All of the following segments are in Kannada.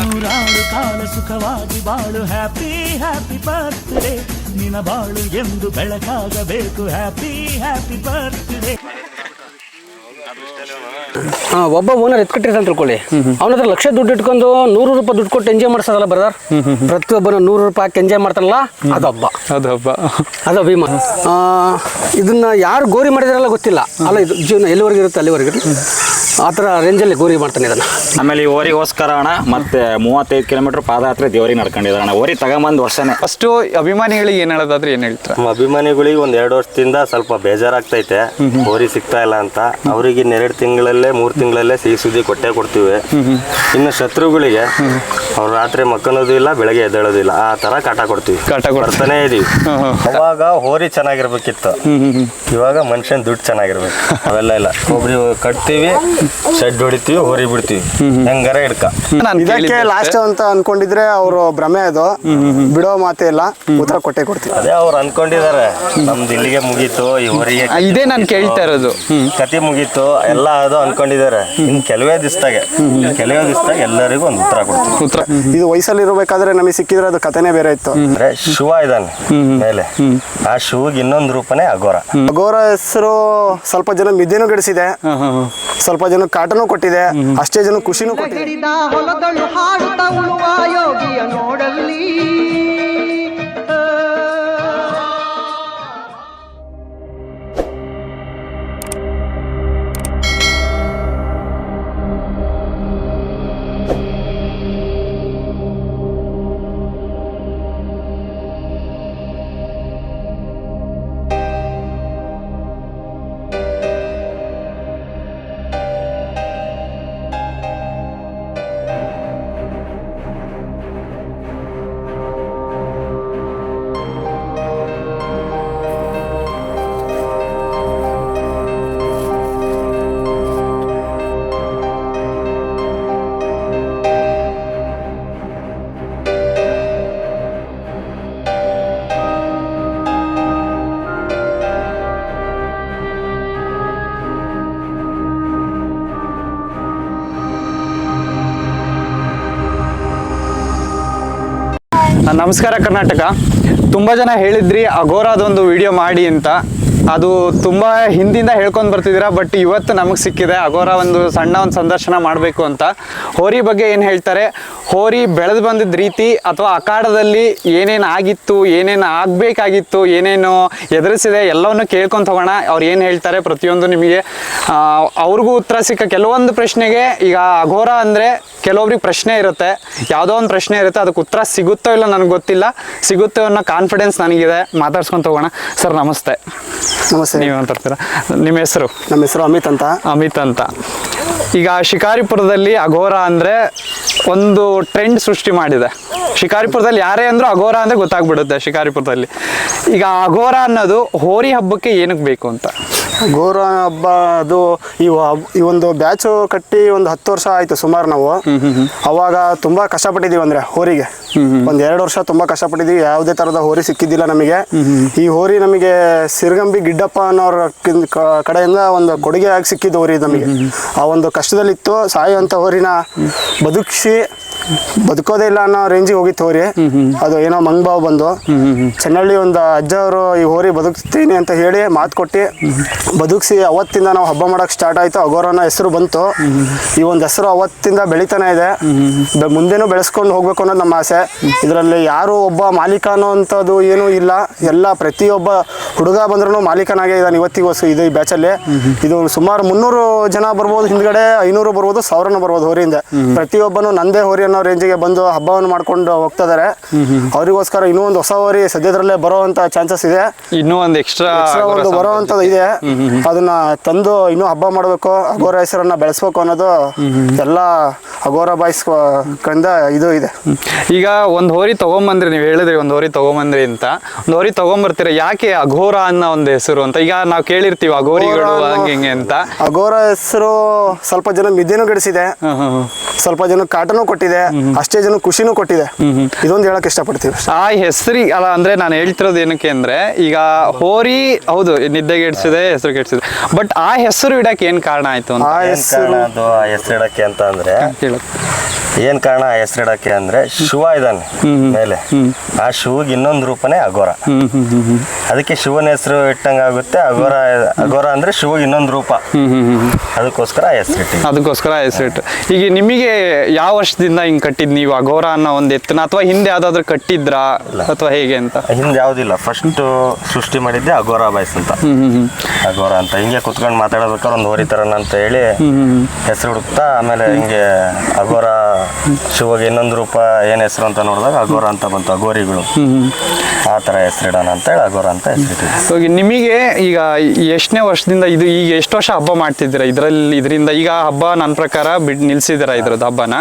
ನೂರಾರು ಕಾಲ ಸುಖವಾಗಿ ಬಾಳು ಹ್ಯಾಪಿ ಹ್ಯಾಪಿ ಬರ್ತ್ಡೇ ನಿನ ಬಾಳು ಎಂದು ಬೆಳಕಾಗಬೇಕು ಹ್ಯಾಪಿ ಹ್ಯಾಪಿ ಬರ್ತ್ಡೇ. ಒಬ್ಬ ಓನರ್ ಎತ್ಕಟ್ಟಿರ್ತಾನೆ ತಿಳ್ಕೊಳ್ಳಿ, ಅವನ ಹತ್ರ ಲಕ್ಷ ದುಡ್ಡು ಇಟ್ಕೊಂಡು 100 ರೂಪಾಯಿ ದುಡ್ಡು ಕೊಟ್ಟು ಎಂಜಾಯ್ ಮಾಡ್ಸೋದಲ್ಲ ಬ್ರದರ್. ಪ್ರತಿಯೊಬ್ಬನ 100 ರೂಪಾಯಿ ಎಂಜಾಯ್ ಮಾಡ್ತಾನಲ್ಲ ಅದು ಅಭಿಮಾನ. ಇದನ್ನ ಯಾರು ಗೋರಿ ಮಾಡಿದಾರಲ್ಲ ಗೊತ್ತಿಲ್ಲ, ಅಲ್ಲ ಇದು ಜೀವನ ಎಲ್ಲಿವರೆಗೆ ಇರುತ್ತೆ ಅಲ್ಲಿವರೆಗೆ ಆ ಥರ ರೇಂಜಲ್ಲಿ ಗೋರಿ ಮಾಡ್ತಾನೆ ಇದನ್ನು. ಆಮೇಲೆ ಈ ಓರಿಗೋಸ್ಕರ ಅಣ್ಣ ಮತ್ತೆ 35 ಕಿಲೋಮೀಟರ್ ಪಾದಯಾತ್ರೆ ದೇವರಿಗೆ ನಡ್ಕೊಂಡಿದ್ದಾರೆ ಅಣ್ಣ. ಓರಿ ತಗೊಂಬಂದು ವರ್ಷನೇ. ಫಸ್ಟು ಅಭಿಮಾನಿಗಳಿಗೆ ಏನು ಹೇಳೋದಾದ್ರೆ ಏನು ಹೇಳ್ತಾರೆ? ಅಭಿಮಾನಿಗಳಿಗೆ 1-2 ವರ್ಷದಿಂದ ಸ್ವಲ್ಪ ಬೇಜಾರಾಗ್ತೈತೆ ಓರಿ ಸಿಗ್ತಾ ಇಲ್ಲ ಅಂತ. ಅವರಿಗೆ 2 ತಿಂಗಳಲ್ಲೇ 3 ತಿಂಗಳಲ್ಲೇ ಸಿಹಿ ಸುದ್ದಿ ಕೊಟ್ಟೇ ಕೊಡ್ತೀವಿ. ಇನ್ನು ಶತ್ರುಗಳಿಗೆ ಅವ್ರು ರಾತ್ರಿ ಮಕ್ಕಳೋದು ಇಲ್ಲ, ಬೆಳಗ್ಗೆ ಎದ್ದೇಳೋದಿಲ್ಲ, ಆ ತರ ಕಾಟ ಕೊಡ್ತೀವಿ, ಬರ್ತಾನೆ ಇದೀವಿ. ಅವಾಗ ಹೋರಿ ಚೆನ್ನಾಗಿರ್ಬೇಕಿತ್ತು, ಇವಾಗ ಮನುಷ್ಯನ್ ದುಡ್ಡು ಚೆನ್ನಾಗಿರ್ಬೇಕು. ಅವೆಲ್ಲ ಇಲ್ಲ, ಒಬ್ರಿ ಕಟ್ತೀವಿ, ಶೆಡ್ ಹೊಡಿತೀವಿ, ಹೋರಿ ಬಿಡ್ತೀವಿ, ಹೆಂಗಾರ ಹಿಡ್ಕ. ಇದಕ್ಕೆ ಲಾಸ್ಟ್ ಅಂತ ಅನ್ಕೊಂಡಿದ್ರೆ ಅವರು ಭ್ರಮೆ, ಅದು ಬಿಡೋ ಮಾತೇ ಇಲ್ಲ, ಉತ್ತರ ಕೊಟ್ಟೆ ಕೊಡ್ತೀವಿ. ಅದೇ ಅವ್ರು ಅನ್ಕೊಂಡಿದ್ದಾರೆ ನಮ್ದು ಇಲ್ಲಿಗೆ ಮುಗೀತು, ಈ ಹೋರಿಗೆ ಇದೇ ನಾನು ಕೇಳ್ತಾ ಇರೋದು, ಕತೆ ಮುಗೀತು ಎಲ್ಲ ಅದು ಅನ್ಕೊಂಡಿದ್ದಾರೆ. ಇನ್ನು ಕೆಲವೇ ದಿವಸದಾಗ ಎಲ್ಲರಿಗೂ ಒಂದು ಉತ್ತರ ಕೊಡ್ತೀವಿ. ಇದು ವಯಸ್ಸಲ್ಲಿ ಇರಬೇಕಾದ್ರೆ ನಮಗೆ ಸಿಕ್ಕಿದ್ರೆ ಅದು ಕಥೆನೇ ಬೇರೆ ಇತ್ತು. ಅಂದ್ರೆ ಶಿವ ಇದ್ದಾನೆ ಮೇಲೆ, ಆ ಶಿವಗೆ ಇನ್ನೊಂದು ರೂಪನೇ ಅಘೋರ. ಅಘೋರ ಹೆಸರು ಸ್ವಲ್ಪ ಜನ ಮಿದ್ದೆನೂ ಗಿಡಿಸಿದೆ, ಸ್ವಲ್ಪ ಜನ ಕಾಟನೂ ಕೊಟ್ಟಿದೆ, ಅಷ್ಟೇ ಜನ ಖುಷಿನೂ ಕೊಟ್ಟಿದೆ. ಹೊಲದಳು ಹಾಡುತ್ತ ಉಳುವ ಯೋಗಿಯ ನೋಡಲ್ಲಿ ನಮಸ್ಕಾರ ಕರ್ನಾಟಕ. ತುಂಬ ಜನ ಹೇಳಿದ್ರಿ ಅಘೋರಾದೊಂದು ವಿಡಿಯೋ ಮಾಡಿ ಅಂತ. ಅದು ತುಂಬ ಹಿಂದಿಂದ ಹೇಳ್ಕೊಂಡು ಬರ್ತಿದ್ದೀರಾ, ಬಟ್ ಇವತ್ತು ನಮಗೆ ಸಿಕ್ಕಿದೆ ಅಘೋರ ಒಂದು ಸಂದರ್ಶನ ಮಾಡಬೇಕು ಅಂತ. ಹೋರಿ ಬಗ್ಗೆ ಏನು ಹೇಳ್ತಾರೆ, ಹೋರಿ ಬೆಳೆದು ಬಂದಿದ್ದ ರೀತಿ ಅಥವಾ ಅಖಾಡದಲ್ಲಿ ಏನೇನು ಆಗಿತ್ತು, ಏನೇನು ಆಗಬೇಕಾಗಿತ್ತು, ಏನೇನು ಎದುರಿಸಿದೆ ಎಲ್ಲವನ್ನು ಕೇಳ್ಕೊಂಡು ಹೋಗೋಣ. ಅವ್ರು ಏನು ಹೇಳ್ತಾರೆ ಪ್ರತಿಯೊಂದು ನಿಮಗೆ ಅವ್ರಿಗೂ ಉತ್ತರ ಸಿಕ್ಕ. ಕೆಲವೊಂದು ಪ್ರಶ್ನೆಗೆ ಈಗ ಅಘೋರ ಅಂದರೆ ಕೆಲವೊಬ್ರಿಗೆ ಪ್ರಶ್ನೆ ಇರುತ್ತೆ, ಯಾವುದೋ ಒಂದು ಪ್ರಶ್ನೆ ಇರುತ್ತೆ, ಅದಕ್ಕೆ ಉತ್ತರ ಸಿಗುತ್ತೋ ಇಲ್ಲ ನನಗೆ ಗೊತ್ತಿಲ್ಲ, ಸಿಗುತ್ತೋ ಅನ್ನೋ ಕಾನ್ಫಿಡೆನ್ಸ್ ನನಗಿದೆ. ಮಾತಾಡ್ಸ್ಕೊಂತ ಹೋಗೋಣ. ಸರ್ ನಮಸ್ತೆ. ನಮಸ್ತೆ. ನೀವು ಅಂತಾರ್ತೀರ, ನಿಮ್ಮ ಹೆಸರು? ನಮ್ಮ ಹೆಸರು ಅಮಿತ್ ಅಂತ. ಅಮಿತ್ ಅಂತ. ಈಗ ಶಿಕಾರಿಪುರದಲ್ಲಿ ಅಘೋರ ಅಂದರೆ ಒಂದು ಟ್ರೆಂಡ್ ಸೃಷ್ಟಿ ಮಾಡಿದೆ. ಶಿಕಾರಿಪುರದಲ್ಲಿ ಯಾರೇ ಅಂದರೂ ಅಘೋರ ಅಂದರೆ ಗೊತ್ತಾಗ್ಬಿಡುತ್ತೆ ಶಿಕಾರಿಪುರದಲ್ಲಿ. ಈಗ ಅಘೋರ ಅನ್ನೋದು ಹೋರಿ ಹಬ್ಬಕ್ಕೆ ಏನಕ್ಕೆ ಬೇಕು ಅಂತ? ಗೋರ ಹಬ್ಬ ಅದು ಈ ಒಂದು ಬ್ಯಾಚು ಕಟ್ಟಿ ಒಂದು 10 ವರ್ಷ ಆಯ್ತು ಸುಮಾರು. ನಾವು ಅವಾಗ ತುಂಬಾ ಕಷ್ಟಪಟ್ಟಿದೀವಿ, ಅಂದ್ರೆ ಹೋರಿಗೆ 1-2 ವರ್ಷ ತುಂಬಾ ಕಷ್ಟಪಟ್ಟಿದೀವಿ. ಯಾವುದೇ ತರದ ಹೋರಿ ಸಿಕ್ಕಿದ್ದಿಲ್ಲ ನಮಗೆ. ಈ ಹೋರಿ ನಮಗೆ ಸಿರ್ಗಂಬಿ ಗಿಡ್ಡಪ್ಪ ಅನ್ನೋರ ಕಡೆಯಿಂದ ಒಂದು ಕೊಡುಗೆ ಆಗಿ ಸಿಕ್ಕಿದ್ದು ಹೋರಿ ನಮಗೆ. ಆ ಒಂದು ಕಷ್ಟದಲ್ಲಿತ್ತು, ಸಾಯುವಂತ ಹೋರಿನ ಬದುಕೋದೇ ಇಲ್ಲ ಅನ್ನೋ ರೇಂಜಿಗೆ ಹೋಗಿತ್ತು ಹೋರಿ. ಅದು ಏನೋ ಮಂಗ್ಬಾವ್ ಬಂದು ಚೆನ್ನಳ್ಳಿ ಒಂದು ಅಜ್ಜ ಅವರು ಈ ಹೋರಿ ಬದುಕ್ತೀನಿ ಅಂತ ಹೇಳಿ ಮಾತು ಕೊಟ್ಟು ಬದುಕಿಸಿ ಅವತ್ತಿಂದ ನಾವು ಹಬ್ಬ ಮಾಡಕ್ ಸ್ಟಾರ್ಟ್ ಆಯ್ತು. ಅಘೋರನ ಹೆಸರು ಬಂತು. ಈ ಒಂದು ಹೆಸರು ಅವತ್ತಿಂದ ಬೆಳಿತಾನೆ ಇದೆ, ಮುಂದೆನೂ ಬೆಳೆಸ್ಕೊಂಡು ಹೋಗ್ಬೇಕು ಅನ್ನೋದು ನಮ್ಮ ಆಸೆ. ಇದರಲ್ಲಿ ಯಾರು ಒಬ್ಬ ಮಾಲೀಕ ಅನ್ನೋಂಥದ್ದು ಏನೂ ಇಲ್ಲ. ಎಲ್ಲ ಪ್ರತಿಯೊಬ್ಬ ಹುಡುಗ ಬಂದ್ರೂ ಮಾಲೀಕನಾಗೆ ಇದ್ದಾನೆ ಇವತ್ತಿಗೂ. ಇದು ಈ ಬ್ಯಾಚಲ್ಲಿ ಇದು ಸುಮಾರು 300 ಜನ ಬರ್ಬೋದು, ಹಿಂದ್ಗಡೆ 500 ಬರ್ಬೋದು, 1000 ಬರ್ಬೋದು ಹೋರಿಯಿಂದ. ಪ್ರತಿಯೊಬ್ಬನು ನಂದೇ ಹೋರಿ ಅನ್ನೋ ರೇಂಜಿಗೆ ಬಂದು ಹಬ್ಬವನ್ನು ಮಾಡ್ಕೊಂಡು ಹೋಗ್ತಾ ಇದಾರೆ. ಅವರಿಗೋಸ್ಕರ ಇನ್ನೂ ಒಂದು ಹೊಸ ಹೋರಿ ಸದ್ಯದಲ್ಲೇ ಬರೋವಂತ ಚಾನ್ಸಸ್ ಇದೆ. ಇನ್ನೂ ಒಂದು ಎಕ್ಸ್ಟ್ರಾ ಒಂದು ಬರೋವಂಥದ್ದು ಇದೆ. ಅದನ್ನ ತಂದು ಇನ್ನೂ ಹಬ್ಬ ಮಾಡಬೇಕು, ಅಘೋರ ಹೆಸರನ್ನ ಬೆಳೆಸ್ಬೇಕು ಅನ್ನೋದು ಎಲ್ಲ ಅಘೋರ ಬಾಯ್ಸ್ ಕಂದ ಇದು ಇದೆ. ಈಗ ಒಂದು ಹೋರಿ ತಗೊಂಬಂದ್ರಿ, ನೀವು ಹೇಳಿದ್ರಿ ಒಂದು ಹೋರಿ ತಗೊಂಬಂದ್ರಿ ಅಂತ. ಒಂದು ಹೋರಿ ತಗೊಂಬರ್ತೀರ, ಯಾಕೆ ಅಘೋರ ಅಗೋರ ಅನ್ನೋ ಒಂದು ಹೆಸರು ಅಂತ? ಈಗ ನಾವು ಕೇಳಿರ್ತೀವಿ ಅಗೋರಿಗಳು ಹಂಗೆ ಹಿಂಗೆ ಅಂತ. ಅಗೋರ ಹೆಸರು ಸ್ವಲ್ಪ ಜನ ನಿದ್ದೆನೂ ಗೆಡಿಸಿದೆ, ಸ್ವಲ್ಪ ಜನ ಕಾಟನೂ ಕೊಟ್ಟಿದೆ, ಅಷ್ಟೇ ಜನ ಖುಷಿನೂ ಕೊಟ್ಟಿದೆ. ಇದೊಂದು ಹೇಳಕ್ ಇಷ್ಟಪಡ್ತೀವಿ. ಆ ಹೆಸರಿ ಅಲ್ಲ ಅಂದ್ರೆ ನಾನು ಹೇಳ್ತಿರೋದು ಏನಕ್ಕೆ ಅಂದ್ರೆ, ಈಗ ಹೋರಿ ಹೌದು ನಿದ್ದೆಗೆಡ್ಸಿದೆ, ಹೆಸರು ಕೆಡ್ಸಿದೆ, ಬಟ್ ಆ ಹೆಸರು ಇಡಕ್ಕೆ ಏನ್ ಕಾರಣ ಆಯ್ತು ಅಂತ? ಆ ಏನ್ ಕಾರಣ ಅದು ಆ ಹೆಸರು ಇಡಕ್ಕೆ ಅಂತ ಅಂದ್ರೆ, ಏನ್ ಕಾರಣ ಆ ಹೆಸರು ಇಡಕ್ಕೆ ಅಂದ್ರೆ, ಶಿವ ಇದ್ದಾನೆ ಮೇಲೆ, ಆ ಶಿವಗೆ ಇನ್ನೊಂದು ರೂಪನೇ ಅಗೋರ. ಅದಕ್ಕೆ ಶಿವನ ಹೆಸರು ಇಟ್ಟಂಗ ಆಗುತ್ತೆ. ಅಗೋರ ಅಂದ್ರೆ ಶಿವಗೆ ಇನ್ನೊಂದು ರೂಪ, ಅದಕ್ಕೋಸ್ಕರ ಅದಕ್ಕೋಸ್ಕರ ಹೆಸರಿಟ್ಟು. ಈಗ ನಿಮಗೆ ಯಾವ ವರ್ಷದಿಂದ ಹಿಂಗ್ ಕಟ್ಟಿದ್ ನೀವು ಅಗೋರ ಅನ್ನೋ ಒಂದು ಎತ್ತನ, ಅಥವಾ ಹಿಂದೆ ಯಾವ್ದಾದ್ರು ಕಟ್ಟಿದ್ರಾ ಅಥವಾ ಹೇಗೆ ಅಂತ? ಹಿಂದೆ ಯಾವ್ದಿಲ್ಲ, ಫಸ್ಟ್ ಸೃಷ್ಟಿ ಮಾಡಿದ್ದೆ ಅಗೋರ ಬಾಯ್ಸ್ ಅಂತ. ಅಗೋರ ಅಂತ ಹಿಂಗೆ ಕುತ್ಕೊಂಡು ಮಾತಾಡ್ಬೇಕಾದ್ರೆ ಒಂದು ಹೋರಿ ತರನ ಅಂತ ಹೇಳಿ ಹೆಸರು ಹುಡುಕ್ತಾ, ಆಮೇಲೆ ಹಿಂಗೆ ಅಗೋರ ಶಿವಗೆ ಇನ್ನೊಂದು ರೂಪ ಏನ್ ಹೆಸರು ಅಂತ ನೋಡಿದಾಗ ಅಗೋರ ಅಂತ ಬಂತು, ಅಗೋರಿಗಳು. ಆ ತರ ಹೆಸರಿಡೋಣ ಅಂತ ಹೇಳಿ ಅಗೋರ ಅಂತ ಹೆಸರಿಟ್ಟಿದ್ವಿ. ನಿಮಗೆ ಈಗ ಎಷ್ಟನೇ ವರ್ಷದಿಂದ ಇದು, ಈಗ ಎಷ್ಟು ವರ್ಷ ಹಬ್ಬ ಮಾಡ್ತಿದ್ದೀರಾ ಇದರಿಂದ? ಈಗ ಹಬ್ಬ ನನ್ನ ಪ್ರಕಾರ ನಿಲ್ಸಿದ್ದೀರಾ ಇದ್ರದ್ದು ಹಬ್ಬನ?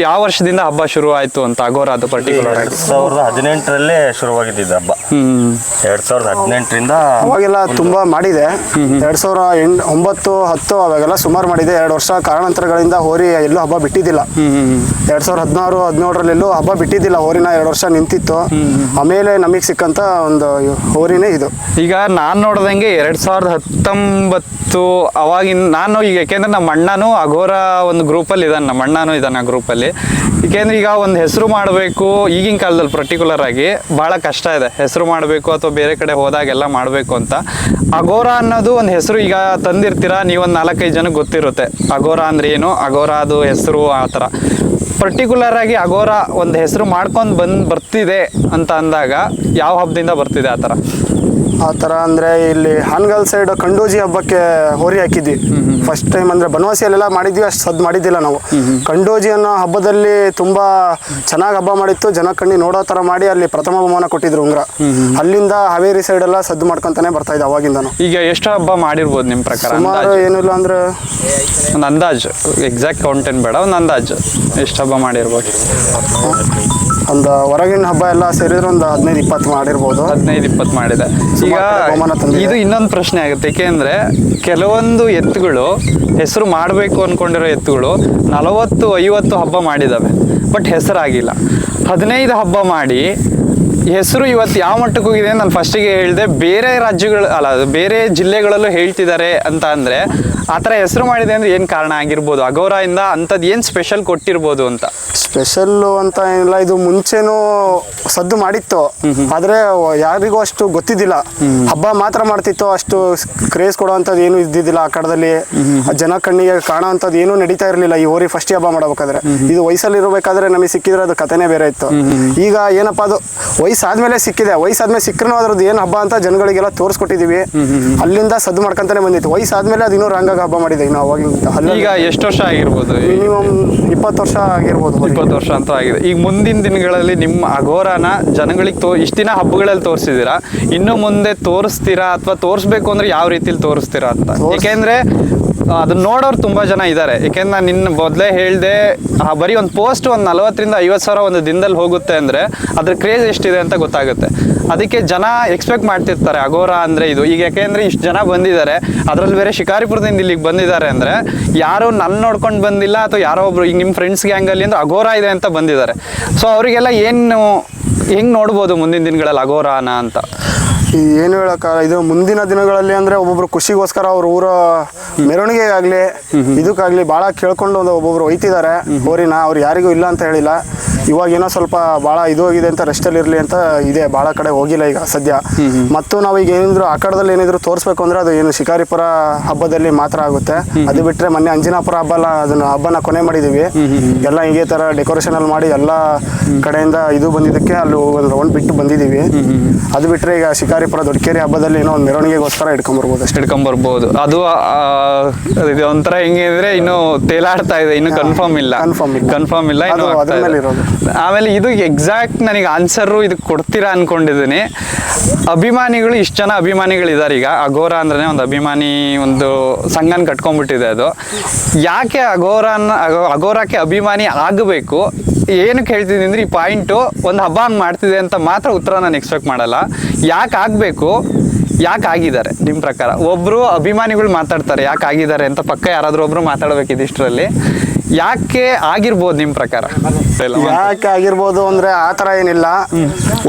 ಯಾವ ವರ್ಷದಿಂದ ಹಬ್ಬ ಶುರು ಆಯ್ತು ಅಂತ ಅಗೋರ ಅದು ಪರ್ಟಿಕ್ಯುಲರ್? 2018 ಶುರುವಾಗಿದ್ದ ಹಬ್ಬ. 2018 ಅವಾಗೆಲ್ಲ ತುಂಬಾ ಮಾಡಿದೆ. 2009, 10 ಅವಾಗೆಲ್ಲ ಸುಮಾರು ಮಾಡಿದೆ. 2 ವರ್ಷ ಕಾರಣಾಂತರಗಳಿಂದ ಹೋರಿ ಎಲ್ಲೂ ಹಬ್ಬ ಬಿಟ್ಟಿದ್ದಿಲ್ಲ. 2016, 17 ಎಲ್ಲೂ ಹಬ್ಬ ಬಿಟ್ಟಿದ್ದಿಲ್ಲ. ಹೋರಿನ 2 ವರ್ಷ ನಿಂತಿತ್ತು. ಆಮೇಲೆ ನಮಗೆ ಸಿಕ್ಕಂತ ಒಂದು ಹೋರಿನೇ ಇದು. ಈಗ ನಾನು ನೋಡ್ದಂಗೆ 2019 ಅವಾಗಿನ ನಾನು ಈಗ, ಯಾಕೆಂದ್ರೆ ನಮ್ಮ ಅಣ್ಣನೂ ಅಗೋರ ಒಂದು ಗ್ರೂಪಲ್ಲಿ ಇದ್ದಾನೆ, ನಮ್ಮ ಅಣ್ಣನೂ ಇದ್ದಾನೆ ಆ ಗ್ರೂಪಲ್ಲಿ. ಏಕೆಂದ್ರೆ ಈಗ ಒಂದು ಹೆಸರು ಮಾಡಬೇಕು ಈಗಿನ ಕಾಲದಲ್ಲಿ ಪರ್ಟಿಕ್ಯುಲರ್ ಆಗಿ ಭಾಳ ಕಷ್ಟ ಇದೆ. ಹೆಸರು ಮಾಡಬೇಕು ಅಥವಾ ಬೇರೆ ಕಡೆ ಹೋದಾಗೆಲ್ಲ ಮಾಡಬೇಕು ಅಂತ. ಅಗೋರ ಅನ್ನೋದು ಒಂದು ಹೆಸರು ಈಗ ತಂದಿರ್ತೀರಾ, ನೀವೊಂದು 4-5 ಜನಕ್ಕೆ ಗೊತ್ತಿರುತ್ತೆ ಅಗೋರ ಅಂದ್ರೆ ಏನು, ಅಗೋರ ಅದು ಹೆಸರು ಆ ಥರ. ಪರ್ಟಿಕ್ಯುಲರ್ ಆಗಿ ಅಗೋರ ಒಂದು ಹೆಸರು ಮಾಡ್ಕೊಂಡು ಬರ್ತಿದೆ ಅಂತ ಅಂದಾಗ ಯಾವ ಹಬ್ಬದಿಂದ ಬರ್ತಿದೆ ಆ ಥರ? ಅಂದರೆ ಇಲ್ಲಿ ಹಾನಗಲ್ ಸೈಡ್ ಕಂಡೋಜಿ ಹಬ್ಬಕ್ಕೆ ಹೋರಿ ಹಾಕಿದ್ವಿ ಫಸ್ಟ್ ಟೈಮ್. ಅಂದರೆ ಬನವಾಸಿಯಲ್ಲೆಲ್ಲ ಮಾಡಿದ್ವಿ, ಅಷ್ಟು ಸದ್ದು ಮಾಡಿದ್ದಿಲ್ಲ ನಾವು. ಕಂಡೋಜಿ ಅನ್ನೋ ಹಬ್ಬದಲ್ಲಿ ತುಂಬ ಚೆನ್ನಾಗಿ ಹಬ್ಬ ಮಾಡಿತ್ತು. ಜನ ಕಣ್ಣಿ ನೋಡೋ ಥರ ಮಾಡಿ ಅಲ್ಲಿ ಪ್ರಥಮ ಬಹುಮಾನ ಕೊಟ್ಟಿದ್ರು ಉಂಗ್ರ. ಅಲ್ಲಿಂದ ಹಾವೇರಿ ಸೈಡೆಲ್ಲ ಸದ್ದು ಮಾಡ್ಕೊತಾನೆ ಬರ್ತಾ ಇದೆ ಅವಾಗಿಂದನು. ಈಗ ಎಷ್ಟು ಹಬ್ಬ ಮಾಡಿರ್ಬೋದು ನಿಮ್ಮ ಪ್ರಕಾರ? ಸುಮಾರು ಏನಿಲ್ಲ ಅಂದ್ರೆ ಒಂದು ಅಂದಾಜು, ಎಕ್ಸಾಕ್ಟ್ ಕೌಂಟ್ ಏನು ಬೇಡ, ಒಂದು ಅಂದಾಜು ಎಷ್ಟು ಹಬ್ಬ ಮಾಡಿರ್ಬೋದು? ಒಂದು ಹೊರಗಿನ ಹಬ್ಬ ಎಲ್ಲ ಸೇರಿದ್ರೆ ಒಂದು 15-20 ಮಾಡಿರ್ಬೋದು. 15-20 ಮಾಡಿದೆ. ಈಗ ಇದು ಇನ್ನೊಂದು ಪ್ರಶ್ನೆ ಆಗುತ್ತೆ, ಏಕೆಂದ್ರೆ ಕೆಲವೊಂದು ಎತ್ತುಗಳು ಹೆಸರು ಮಾಡಬೇಕು ಅನ್ಕೊಂಡಿರೋ ಎತ್ತುಗಳು 40-50 ಹಬ್ಬ ಮಾಡಿದಾವೆ, ಬಟ್ ಹೆಸರಾಗಿಲ್ಲ. 15 ಹಬ್ಬ ಮಾಡಿ ಹೆಸರು ಇವತ್ತು ಯಾವ ಮಟ್ಟಕ್ಕೆ ಹೋಗಿದೆ ನಾನು ಫಸ್ಟಿಗೆ ಹೇಳಿದೆ. ಬೇರೆ ರಾಜ್ಯಗಳು ಅಲ್ಲ, ಬೇರೆ ಜಿಲ್ಲೆಗಳಲ್ಲೂ ಹೇಳ್ತಿದ್ದಾರೆ ಅಂತ ಅಂದರೆ, ಆ ಥರ ಹೆಸರು ಮಾಡಿದೆ ಅಂದರೆ ಏನು ಕಾರಣ ಆಗಿರ್ಬೋದು? ಅಗೋರ ಇಂದ ಅಂಥದ್ದು ಏನು ಸ್ಪೆಷಲ್ ಕೊಟ್ಟಿರ್ಬೋದು ಅಂತ? ಸ್ಪೆಷಲ್ಲು ಅಂತ ಏನಿಲ್ಲ, ಇದು ಮುಂಚೆನೂ ಸದ್ದು ಮಾಡಿತ್ತು, ಆದರೆ ಯಾರಿಗೂ ಅಷ್ಟು ಗೊತ್ತಿದ್ದಿಲ್ಲ. ಹಬ್ಬ ಮಾತ್ರ ಮಾಡ್ತಿತ್ತು, ಅಷ್ಟು ಕ್ರೇಜ್ ಕೊಡೋವಂಥದ್ದು ಏನೂ ಇದ್ದಿದ್ದಿಲ್ಲ ಆ ಕಡದಲ್ಲಿ. ಜನ ಕಣ್ಣಿಗೆ ಕಾಣೋ ಅಂಥದ್ದು ಏನೂ ನಡೀತಾ ಇರಲಿಲ್ಲ ಈ ಹೋರಿ ಫಸ್ಟ್ ಹಬ್ಬ ಮಾಡಬೇಕಾದ್ರೆ. ಇದು ವಯಸ್ಸಲ್ಲಿ ಇರಬೇಕಾದ್ರೆ ನಮಗೆ ಸಿಕ್ಕಿದ್ರೆ ಅದು ಕಥೆನೇ ಬೇರೆ ಇತ್ತು. ಈಗ ಏನಪ್ಪ, ಅದು ವಯಸ್ಸಾದ್ಮೇಲೆ ಸಿಕ್ಕಿದೆ. ವಯಸ್ಸಾದ್ಮೇಲೆ ಸಿಕ್ಕರೂ ಅದ್ರದ್ದು ಏನು ಹಬ್ಬ ಅಂತ ಜನಗಳಿಗೆಲ್ಲ ತೋರಿಸ್ಕೊಟ್ಟಿದ್ದೀವಿ. ಅಲ್ಲಿಂದ ಸದ್ದು ಮಾಡ್ಕೊಂತಾನೆ ಬಂದಿತ್ತು. ವಯಸ್ಸಾದ್ಮೇಲೆ ಅದು ಇನ್ನೂ ರಂಗಾಗಿ ಹಬ್ಬ ಮಾಡಿದೆ ಇನ್ನು ಅವಾಗಿಂದ. ಈಗ ಎಷ್ಟು ವರ್ಷ ಆಗಿರ್ಬೋದು? ಮಿನಿಮಮ್ 20 ವರ್ಷ ಆಗಿರ್ಬೋದು. 20 ವರ್ಷ ಅಂತ ಆಗಿದೆ. ಈಗ ಮುಂದಿನ ದಿನಗಳಲ್ಲಿ ನಿಮ್ಮ ಅಗೋರನ ಜನಗಳಿಗೆ ಇಷ್ಟು ದಿನ ಹಬ್ಬಗಳಲ್ಲಿ ತೋರಿಸಿದ್ದೀರಾ, ಇನ್ನು ಮುಂದೆ ತೋರಿಸ್ತೀರಾ ಅಥವಾ ತೋರಿಸ್ಬೇಕು ಅಂದ್ರೆ ಯಾವ ರೀತಿಲಿ ತೋರಿಸ್ತೀರಾ ಅಂತ? ಏಕೆಂದ್ರೆ ಅದನ್ನ ನೋಡೋರು ತುಂಬಾ ಜನ ಇದ್ದಾರೆ. ಯಾಕೆಂದ್ರೆ ನಾನು ನಿನ್ನ ಮೊದಲೇ ಹೇಳಿದೆ, ಬರೀ ಒಂದು ಪೋಸ್ಟ್ ಒಂದು 40,000-50,000 ಸಾವಿರ ಒಂದು ದಿನದಲ್ಲಿ ಹೋಗುತ್ತೆ ಅಂದರೆ ಅದ್ರ ಕ್ರೇಜ್ ಎಷ್ಟಿದೆ ಅಂತ ಗೊತ್ತಾಗುತ್ತೆ. ಅದಕ್ಕೆ ಜನ ಎಕ್ಸ್ಪೆಕ್ಟ್ ಮಾಡ್ತಿರ್ತಾರೆ ಅಗೋರ ಅಂದರೆ ಇದು. ಈಗ ಯಾಕೆಂದರೆ ಇಷ್ಟು ಜನ ಬಂದಿದ್ದಾರೆ, ಅದರಲ್ಲಿ ಬೇರೆ ಶಿಕಾರಿಪುರದಿಂದ ಇಲ್ಲಿಗೆ ಬಂದಿದ್ದಾರೆ ಅಂದರೆ ಯಾರು ನನ್ನ ನೋಡ್ಕೊಂಡು ಬಂದಿಲ್ಲ, ಅಥವಾ ಯಾರೋ ಒಬ್ರು ಈಗ ನಿಮ್ಮ ಫ್ರೆಂಡ್ಸ್ ಗ್ಯಾಂಗಲ್ಲಿ ಅಂದ್ರೆ ಅಗೋರ ಇದೆ ಅಂತ ಬಂದಿದ್ದಾರೆ. ಸೊ ಅವರಿಗೆಲ್ಲ ಏನು ಹೆಂಗೆ ನೋಡ್ಬೋದು ಮುಂದಿನ ದಿನಗಳಲ್ಲಿ ಅಗೋರಾನ ಅಂತ? ಏನು ಹೇಳಕ್ಕ, ಇದು ಮುಂದಿನ ದಿನಗಳಲ್ಲಿ ಅಂದರೆ ಒಬ್ಬೊಬ್ರು ಖುಷಿಗೋಸ್ಕರ ಅವ್ರ ಊರ ಮೆರವಣಿಗೆಗಾಗಲಿ ಇದಕ್ಕಾಗಲಿ ಭಾಳ ಕೇಳ್ಕೊಂಡು ಒಬ್ಬೊಬ್ರು ಒಯ್ತಿದ್ದಾರೆ ಹೋರಿನ. ಅವ್ರು ಯಾರಿಗೂ ಇಲ್ಲ ಅಂತ ಹೇಳಿಲ್ಲ. ಇವಾಗ ಏನೋ ಸ್ವಲ್ಪ ಭಾಳ ಇದು ಹೋಗಿದೆ ಅಂತ ರೆಸ್ಟಲ್ಲಿ ಇರಲಿ ಅಂತ ಇದೆ. ಭಾಳ ಕಡೆ ಹೋಗಿಲ್ಲ ಈಗ ಸದ್ಯ. ಮತ್ತು ನಾವು ಈಗ ಏನಿದ್ರು ಆ ಕಡದಲ್ಲಿ ಏನಿದ್ರು ತೋರಿಸ್ಬೇಕು ಅಂದರೆ ಅದು ಏನು ಶಿಕಾರಿಪುರ ಹಬ್ಬದಲ್ಲಿ ಮಾತ್ರ ಆಗುತ್ತೆ. ಅದು ಬಿಟ್ಟರೆ ಮೊನ್ನೆ ಅಂಜನಾಪುರ ಹಬ್ಬನ ಕೊನೆ ಮಾಡಿದ್ದೀವಿ. ಎಲ್ಲ ಹೀಗೆ ಥರ ಡೆಕೋರೇಷನಲ್ಲಿ ಮಾಡಿ ಎಲ್ಲ ಕಡೆಯಿಂದ ಇದು ಬಂದಿದ್ದಕ್ಕೆ ಅಲ್ಲಿ ಒಂದು ರೌಂಡ್ ಬಿಟ್ಟು ಬಂದಿದ್ದೀವಿ. ಅದು ಬಿಟ್ಟರೆ ಈಗ ಶಿಕಾರಿಪುರ ದೊಡ್ಡಕೆರೆ ಹಬ್ಬದಲ್ಲಿ ಏನೋ ಒಂದು ಮೆರವಣಿಗೆಗೋಸ್ಕರ ಇಟ್ಕೊಂಬರ್ಬೋದು ಅಷ್ಟೇ. ಇಟ್ಕೊಂಬರ್ಬೋದು. ಅದು ಒಂಥರ ಹೆಂಗೆ ಅಂದರೆ ಇನ್ನೂ ತೇಲಾಡ್ತಾ ಇದೆ, ಇನ್ನು ಕನ್ಫರ್ಮ್ ಇಲ್ಲ. ಇನ್ನು ಅದ್ರ ಮೇಲೆ ಇರೋದು. ಆಮೇಲೆ ಇದು ಎಕ್ಸಾಕ್ಟ್ ನನಗೆ ಆನ್ಸರು ಇದಕ್ಕೆ ಕೊಡ್ತೀರಾ ಅನ್ಕೊಂಡಿದ್ದೀನಿ. ಅಭಿಮಾನಿಗಳು ಇಷ್ಟು ಜನ ಅಭಿಮಾನಿಗಳಿದ್ದಾರೆ ಈಗ. ಅಘೋರ ಅಂದ್ರೆ ಒಂದು ಅಭಿಮಾನಿ ಒಂದು ಸಂಘನ ಕಟ್ಕೊಂಡ್ಬಿಟ್ಟಿದೆ ಅದು. ಯಾಕೆ ಅಘೋರಕ್ಕೆ ಅಭಿಮಾನಿ ಆಗಬೇಕು, ಏನಕ್ಕೆ ಹೇಳ್ತಿದ್ದೀನಿ ಅಂದರೆ ಈ ಪಾಯಿಂಟು ಒಂದು ಹಬ್ಬ ಹಂಗೆ ಮಾಡ್ತಿದೆ ಅಂತ ಮಾತ್ರ ಉತ್ತರ ನಾನು ಎಕ್ಸ್ಪೆಕ್ಟ್ ಮಾಡಲ್ಲ. ಯಾಕೆ ಆಗಬೇಕು, ಯಾಕೆ ಆಗಿದ್ದಾರೆ ನಿಮ್ಮ ಪ್ರಕಾರ? ಒಬ್ಬರು ಅಭಿಮಾನಿಗಳು ಮಾತಾಡ್ತಾರೆ ಯಾಕೆ ಆಗಿದ್ದಾರೆ ಅಂತ, ಪಕ್ಕ ಯಾರಾದರೂ ಒಬ್ಬರು ಮಾತಾಡಬೇಕು ಇದಿಷ್ಟರಲ್ಲಿ. ಯಾಕೆ ಆಗಿರ್ಬೋದು ನಿಮ್ಮ ಪ್ರಕಾರ? ಯಾಕೆ ಆಗಿರ್ಬೋದು ಅಂದ್ರೆ ಆ ಥರ ಏನಿಲ್ಲ,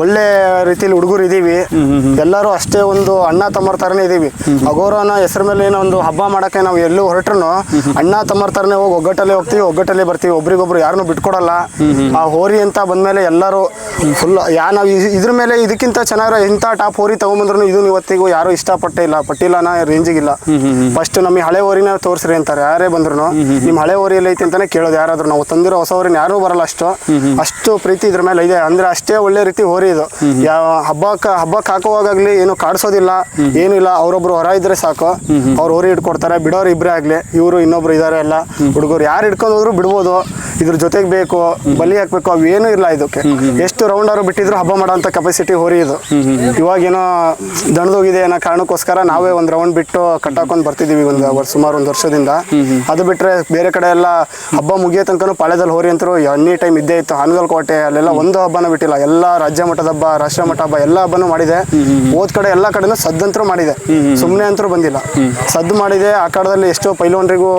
ಒಳ್ಳೆ ರೀತಿಲಿ ಹುಡುಗರು ಇದೀವಿ, ಎಲ್ಲರೂ ಅಷ್ಟೇ ಒಂದು ಅಣ್ಣ ತಮ್ಮರ ಥರನೇ ಇದೀವಿ. ಅಘೋರನ ಹೆಸರು ಮೇಲೆ ಏನೋ ಒಂದು ಹಬ್ಬ ಮಾಡೋಕ್ಕೆ ನಾವು ಎಲ್ಲೂ ಹೊರಟ್ರು ಅಣ್ಣ ತಮ್ಮರ ಥರನೇ ಹೋಗಿ ಒಗ್ಗಟ್ಟಲ್ಲೇ ಹೋಗ್ತೀವಿ, ಒಗ್ಗಟ್ಟಲ್ಲೇ ಬರ್ತೀವಿ, ಒಬ್ರಿಗೊಬ್ರು ಯಾರನ್ನೂ ಬಿಟ್ಕೊಡಲ್ಲ. ಆ ಹೋರಿ ಅಂತ ಬಂದಮೇಲೆ ಎಲ್ಲರೂ ಫುಲ್ ನಾವು ಇದ್ರ ಮೇಲೆ ಇದಕ್ಕಿಂತ ಚೆನ್ನಾಗಿರೋ ಇಂಥ ಟಾಪ್ ಹೋರಿ ತೊಗೊಂಬಂದ್ರು ಇದನ್ನು ಇವತ್ತಿಗೂ ಯಾರೂ ಪಟ್ಟಿಲ್ಲ ನಾ ರೇಂಜಿಗಿಲ್ಲ. ಫಸ್ಟ್ ನಮಗೆ ಹಳೆ ಹೋರಿನ ತೋರಿಸ್ರಿ ಅಂತಾರೆ ಯಾರೇ ಬಂದ್ರು. ನಿಮ್ಮ ಹಳೆ ಹೋರಿ ಎಲ್ಲ ಐತಿ ಅಂತಾನೆ ಕೇಳೋದು ಯಾರಾದ್ರೂ. ನಾವು ತಂದಿರೋ ಹೊಸ ಹೋರಿನ ಯಾರೂ ಬರಲ್ಲ. ಅಷ್ಟು ಪ್ರೀತಿ ಇದ್ರ ಮೇಲೆ ಇದೆ. ಅಂದ್ರೆ ಅಷ್ಟೇ ಒಳ್ಳೆ ರೀತಿ ಹೋರಿ ಇದು. ಯಾವ ಹಬ್ಬಕ್ಕೆ ಹಾಕುವಾಗಲಿ ಏನು ಕಾಡ್ಸೋದಿಲ್ಲ, ಏನು ಇಲ್ಲ. ಅವರೊಬ್ರು ಹೊರ ಇದ್ರೆ ಸಾಕು, ಅವ್ರು ಹೋರಿ ಇಟ್ಕೊಡ್ತಾರೆ. ಬಿಡೋರು ಇಬ್ಬರೇ ಆಗ್ಲಿ, ಇವರು ಇನ್ನೊಬ್ರು ಇದಾರೆ, ಎಲ್ಲ ಹುಡುಗರು ಯಾರು ಹಿಡ್ಕೊಂಡು ಹೋದ್ರು ಬಿಡ್ಬೋದು. ಇದ್ರ ಜೊತೆಗೆ ಬೇಕು ಬಲಿ ಹಾಕ್ಬೇಕು ಅವೇನೂ ಇಲ್ಲ. ಇದಕ್ಕೆ ಎಷ್ಟು ರೌಂಡ್ ಅವರು ಬಿಟ್ಟಿದ್ರು ಹಬ್ಬ ಮಾಡೋ ಅಂತ ಕೆಪಾಸಿಟಿ ಹೋರಿ ಇದು. ಇವಾಗೇನೋ ದಣದೋಗಿದೆ ಅನ್ನೋ ಕಾರಣಕ್ಕೋಸ್ಕರ ನಾವೇ ಒಂದು ರೌಂಡ್ ಬಿಟ್ಟು ಕಟ್ಟಾಕೊಂಡು ಬರ್ತಿದ್ದೀವಿ ಸುಮಾರು ಒಂದು ವರ್ಷದಿಂದ. ಅದು ಬಿಟ್ಟರೆ ಬೇರೆ ಕಡೆ ಎಲ್ಲ ಹಬ್ಬ ಮುಗಿಯೋ ತನಕ ಪಾಳ್ಯದಲ್ಲಿ ಹೋರಿ ಅಂತರೂ ಎನಿ ಟೈಮ್ ಇದ್ದೇ ಇತ್ತು. ಹಾನಗಲ್ ಕೋಟೆ ಅಲ್ಲೆಲ್ಲ ಒಂದು ಹಬ್ಬನ ಬಿಟ್ಟಿಲ್ಲ. ಎಲ್ಲ ರಾಜ್ಯ ಮಟ್ಟದ ಹಬ್ಬ, ರಾಷ್ಟ್ರ ಮಟ್ಟ ಹಬ್ಬ ಎಲ್ಲ ಹಬ್ಬನೂ ಮಾಡಿದೆ. ಹೋದ ಕಡೆ ಎಲ್ಲ ಕಡೆನೂ ಸದ್ದಂತರೂ ಮಾಡಿದೆ, ಸುಮ್ಮನೆ ಅಂತರೂ ಬಂದಿಲ್ಲ. ಸದ್ದು ಮಾಡಿದೆ. ಆ ಕಡೆದಲ್ಲಿ ಎಷ್ಟೋ ಪೈಲ್ವಾನರಿಗೂ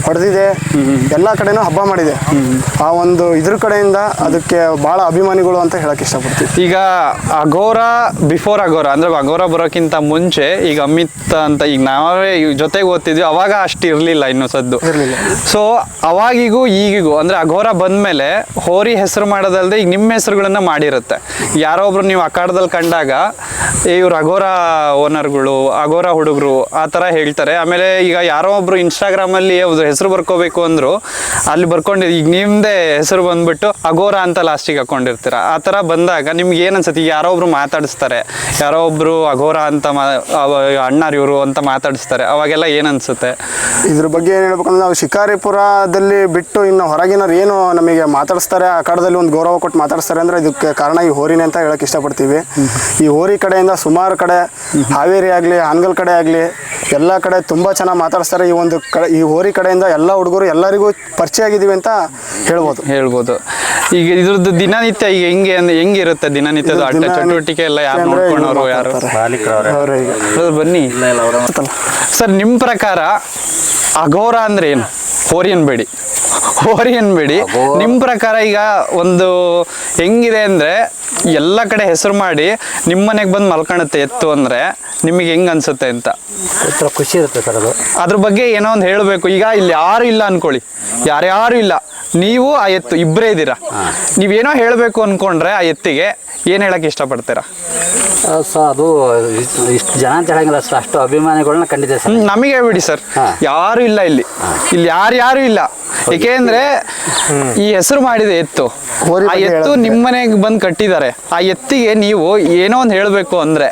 ಹೊಡೆದಿದೆ. ಎಲ್ಲ ಕಡೆನೂ ಹಬ್ಬ ಮಾಡಿದೆ. ಆ ಒಂದು ಇದ್ರ ಕಡೆಯಿಂದ ಅದಕ್ಕೆ ಭಾಳ ಅಭಿಮಾನಿಗಳು ಅಂತ ಹೇಳಕ್ ಇಷ್ಟಪಡ್ತೀವಿ. ಈಗ ಅಘೋರ ಬಿಫೋರ್ ಅಘೋರ ಅಂದ್ರೆ ಅಘೋರ ಬರೋಕ್ಕಿಂತ ಮುಂಚೆ ಈಗ ಅಮಿತ್ ಅಂತ ಈಗ ನಾವೇ ಜೊತೆಗೆ ಓದ್ತಿದ್ವಿ, ಅವಾಗ ಅಷ್ಟು ಇರಲಿಲ್ಲ ಇನ್ನು ಸದ್ದು. ಸೊ ಅವಾಗಿಗೂ ಈಗಿಗೂ ಅಂದ್ರೆ ಅಘೋರ ಬಂದ್ಮೇಲೆ ಹೋರಿ ಹೆಸರು ಮಾಡೋದಲ್ದೆ ಈಗ ನಿಮ್ಮ ಹೆಸರುಗಳನ್ನ ಮಾಡಿರುತ್ತೆ. ಯಾರೋ ಒಬ್ರು ನೀವು ಅಖಾಡದಲ್ಲಿ ಕಂಡಾಗ ಇವ್ರು ಅಘೋರ ಓನರ್ಗಳು, ಅಘೋರ ಹುಡುಗರು ಆ ಥರ ಹೇಳ್ತಾರೆ. ಆಮೇಲೆ ಈಗ ಯಾರೋ ಒಬ್ರು ಇನ್ಸ್ಟಾಗ್ರಾಮಲ್ಲಿ ಹೆಸರು ಬರ್ಕೋಬೇಕು ಅಂದ್ರು ಅಲ್ಲಿ ಬರ್ಕೊಂಡಿದ್ದು, ಈಗ ನಿಮ್ದೇ ಹೆಸರು ಬಂದ್ಬಿಟ್ಟು ಅಘೋರ ಅಂತ ಲಾಸ್ಟಿಗೆ ಹಾಕೊಂಡಿರ್ತೀರ. ಆ ಥರ ಬಂದಾಗ ನಿಮ್ಗೆ ಏನು ಅನ್ಸುತ್ತೆ? ಈಗ ಯಾರೋ ಒಬ್ರು ಮಾತಾಡಿಸ್ತಾರೆ, ಯಾರೋ ಒಬ್ರು ಅಘೋರ ಅಂತ ಅಣ್ಣಾರ್ ಇವರು ಅಂತ ಮಾತಾಡಿಸ್ತಾರೆ, ಅವಾಗೆಲ್ಲ ಏನು ಅನ್ಸುತ್ತೆ? ಇದ್ರ ಬಗ್ಗೆ ಏನು ಹೇಳ್ಬೇಕಂದ್ರೆ ನಾವು ಶಿಕಾರಿಪುರದಲ್ಲಿ ಬಿಟ್ಟು ಇನ್ನು ಹೊರಗಿನವ್ರು ಏನು ನಮಗೆ ಮಾತಾಡಿಸ್ತಾರೆ, ಆ ಕಡೆದಲ್ಲಿ ಒಂದು ಗೌರವ ಕೊಟ್ಟು ಮಾತಾಡಿಸ್ತಾರೆ ಅಂದರೆ ಇದಕ್ಕೆ ಕಾರಣ ಈ ಹೋರಿನೇ ಅಂತ ಹೇಳಕ್ಕೆ ಇಷ್ಟಪಡ್ತೀವಿ. ಈ ಹೋರಿ ಕಡೆಯಿಂದ ಸುಮಾರು ಕಡೆ ಹಾವೇರಿ ಆಗಲಿ, ಹಾನಗಲ್ ಕಡೆ ಆಗಲಿ ಎಲ್ಲ ಕಡೆ ತುಂಬ ಚೆನ್ನಾಗಿ ಮಾತಾಡಿಸ್ತಾರೆ. ಈ ಒಂದು ಈ ಹೋರಿ ಕಡೆಯಿಂದ ಎಲ್ಲ ಹುಡುಗರು ಎಲ್ಲರಿಗೂ ಪರಿಚಯ ಆಗಿದ್ದೀವಿ ಅಂತ ಹೇಳ್ಬೋದು. ಈಗ ಇದ್ರದ್ದು ದಿನನಿತ್ಯ ಈಗ ಹೆಂಗಿರುತ್ತೆ ದಿನನಿತ್ಯದ ಚಟುವಟಿಕೆ ಎಲ್ಲ ಯಾರು ನೋಡ್ಕೊಂಡವರು? ಯಾರು ಬನ್ನಿ ಸರ್, ನಿಮ್ಮ ಪ್ರಕಾರ ಅಘೋರ ಅಂದ್ರೆ ಏನು? ಹೋರಿ ಅನ್ಬೇಡಿ. ನಿಮ್ಮ ಪ್ರಕಾರ ಈಗ ಒಂದು ಹೆಂಗಿದೆ ಅಂದ್ರೆ ಎಲ್ಲ ಕಡೆ ಹೆಸರು ಮಾಡಿ ನಿಮ್ಮ ಮನೆಗೆ ಬಂದು ಮಲ್ಕೊಳುತ್ತೆ ಎತ್ತು ಅಂದ್ರೆ ನಿಮಗೆ ಹೆಂಗ್ ಅನ್ಸುತ್ತೆ ಅಂತ? ಖುಷಿ ಇರುತ್ತೆ ಸರ್ ಅದು. ಅದ್ರ ಬಗ್ಗೆ ಏನೋ ಒಂದು ಹೇಳಬೇಕು. ಈಗ ಇಲ್ಲಿ ಯಾರು ಇಲ್ಲ ಅನ್ಕೊಳ್ಳಿ, ಯಾರ್ಯಾರು ಇಲ್ಲ, ನೀವು ಆ ಎತ್ತು ಇಬ್ಬರೇ ಇದ್ದೀರಾ, ನೀವೇನೋ ಹೇಳಬೇಕು ಅನ್ಕೊಂಡ್ರೆ ಆ ಎತ್ತಿಗೆ ಏನು ಹೇಳಕ್ಕೆ ಇಷ್ಟಪಡ್ತೀರಾ? ಸೊ ಅದು ಇಷ್ಟು ಜನ ಅಂತ ಹೇಳಂಗಿಲ್ಲ ಸರ್, ಅಷ್ಟು ಅಭಿಮಾನಿಗಳನ್ನ ಖಂಡಿತ ಸರ್. ನಮಗೆ ಹೇಳ್ಬಿಡಿ ಸರ್, ಯಾರು ಇಲ್ಲ ಇಲ್ಲಿ ಯಾರು ಇಲ್ಲ. ಏಕೆಂದ್ರೆ ಈ ಹೆಸರು ಮಾಡಿದೆ ಎತ್ತು, ಆ ಎತ್ತು ನಿಮ್ಮನೆಗೆ ಬಂದು ಕಟ್ಟಿದ್ದಾರೆ. ಆ ಎತ್ತಿಗೆ ನೀವು ಏನೋ ಒಂದು ಹೇಳಬೇಕು ಅಂದ್ರೆ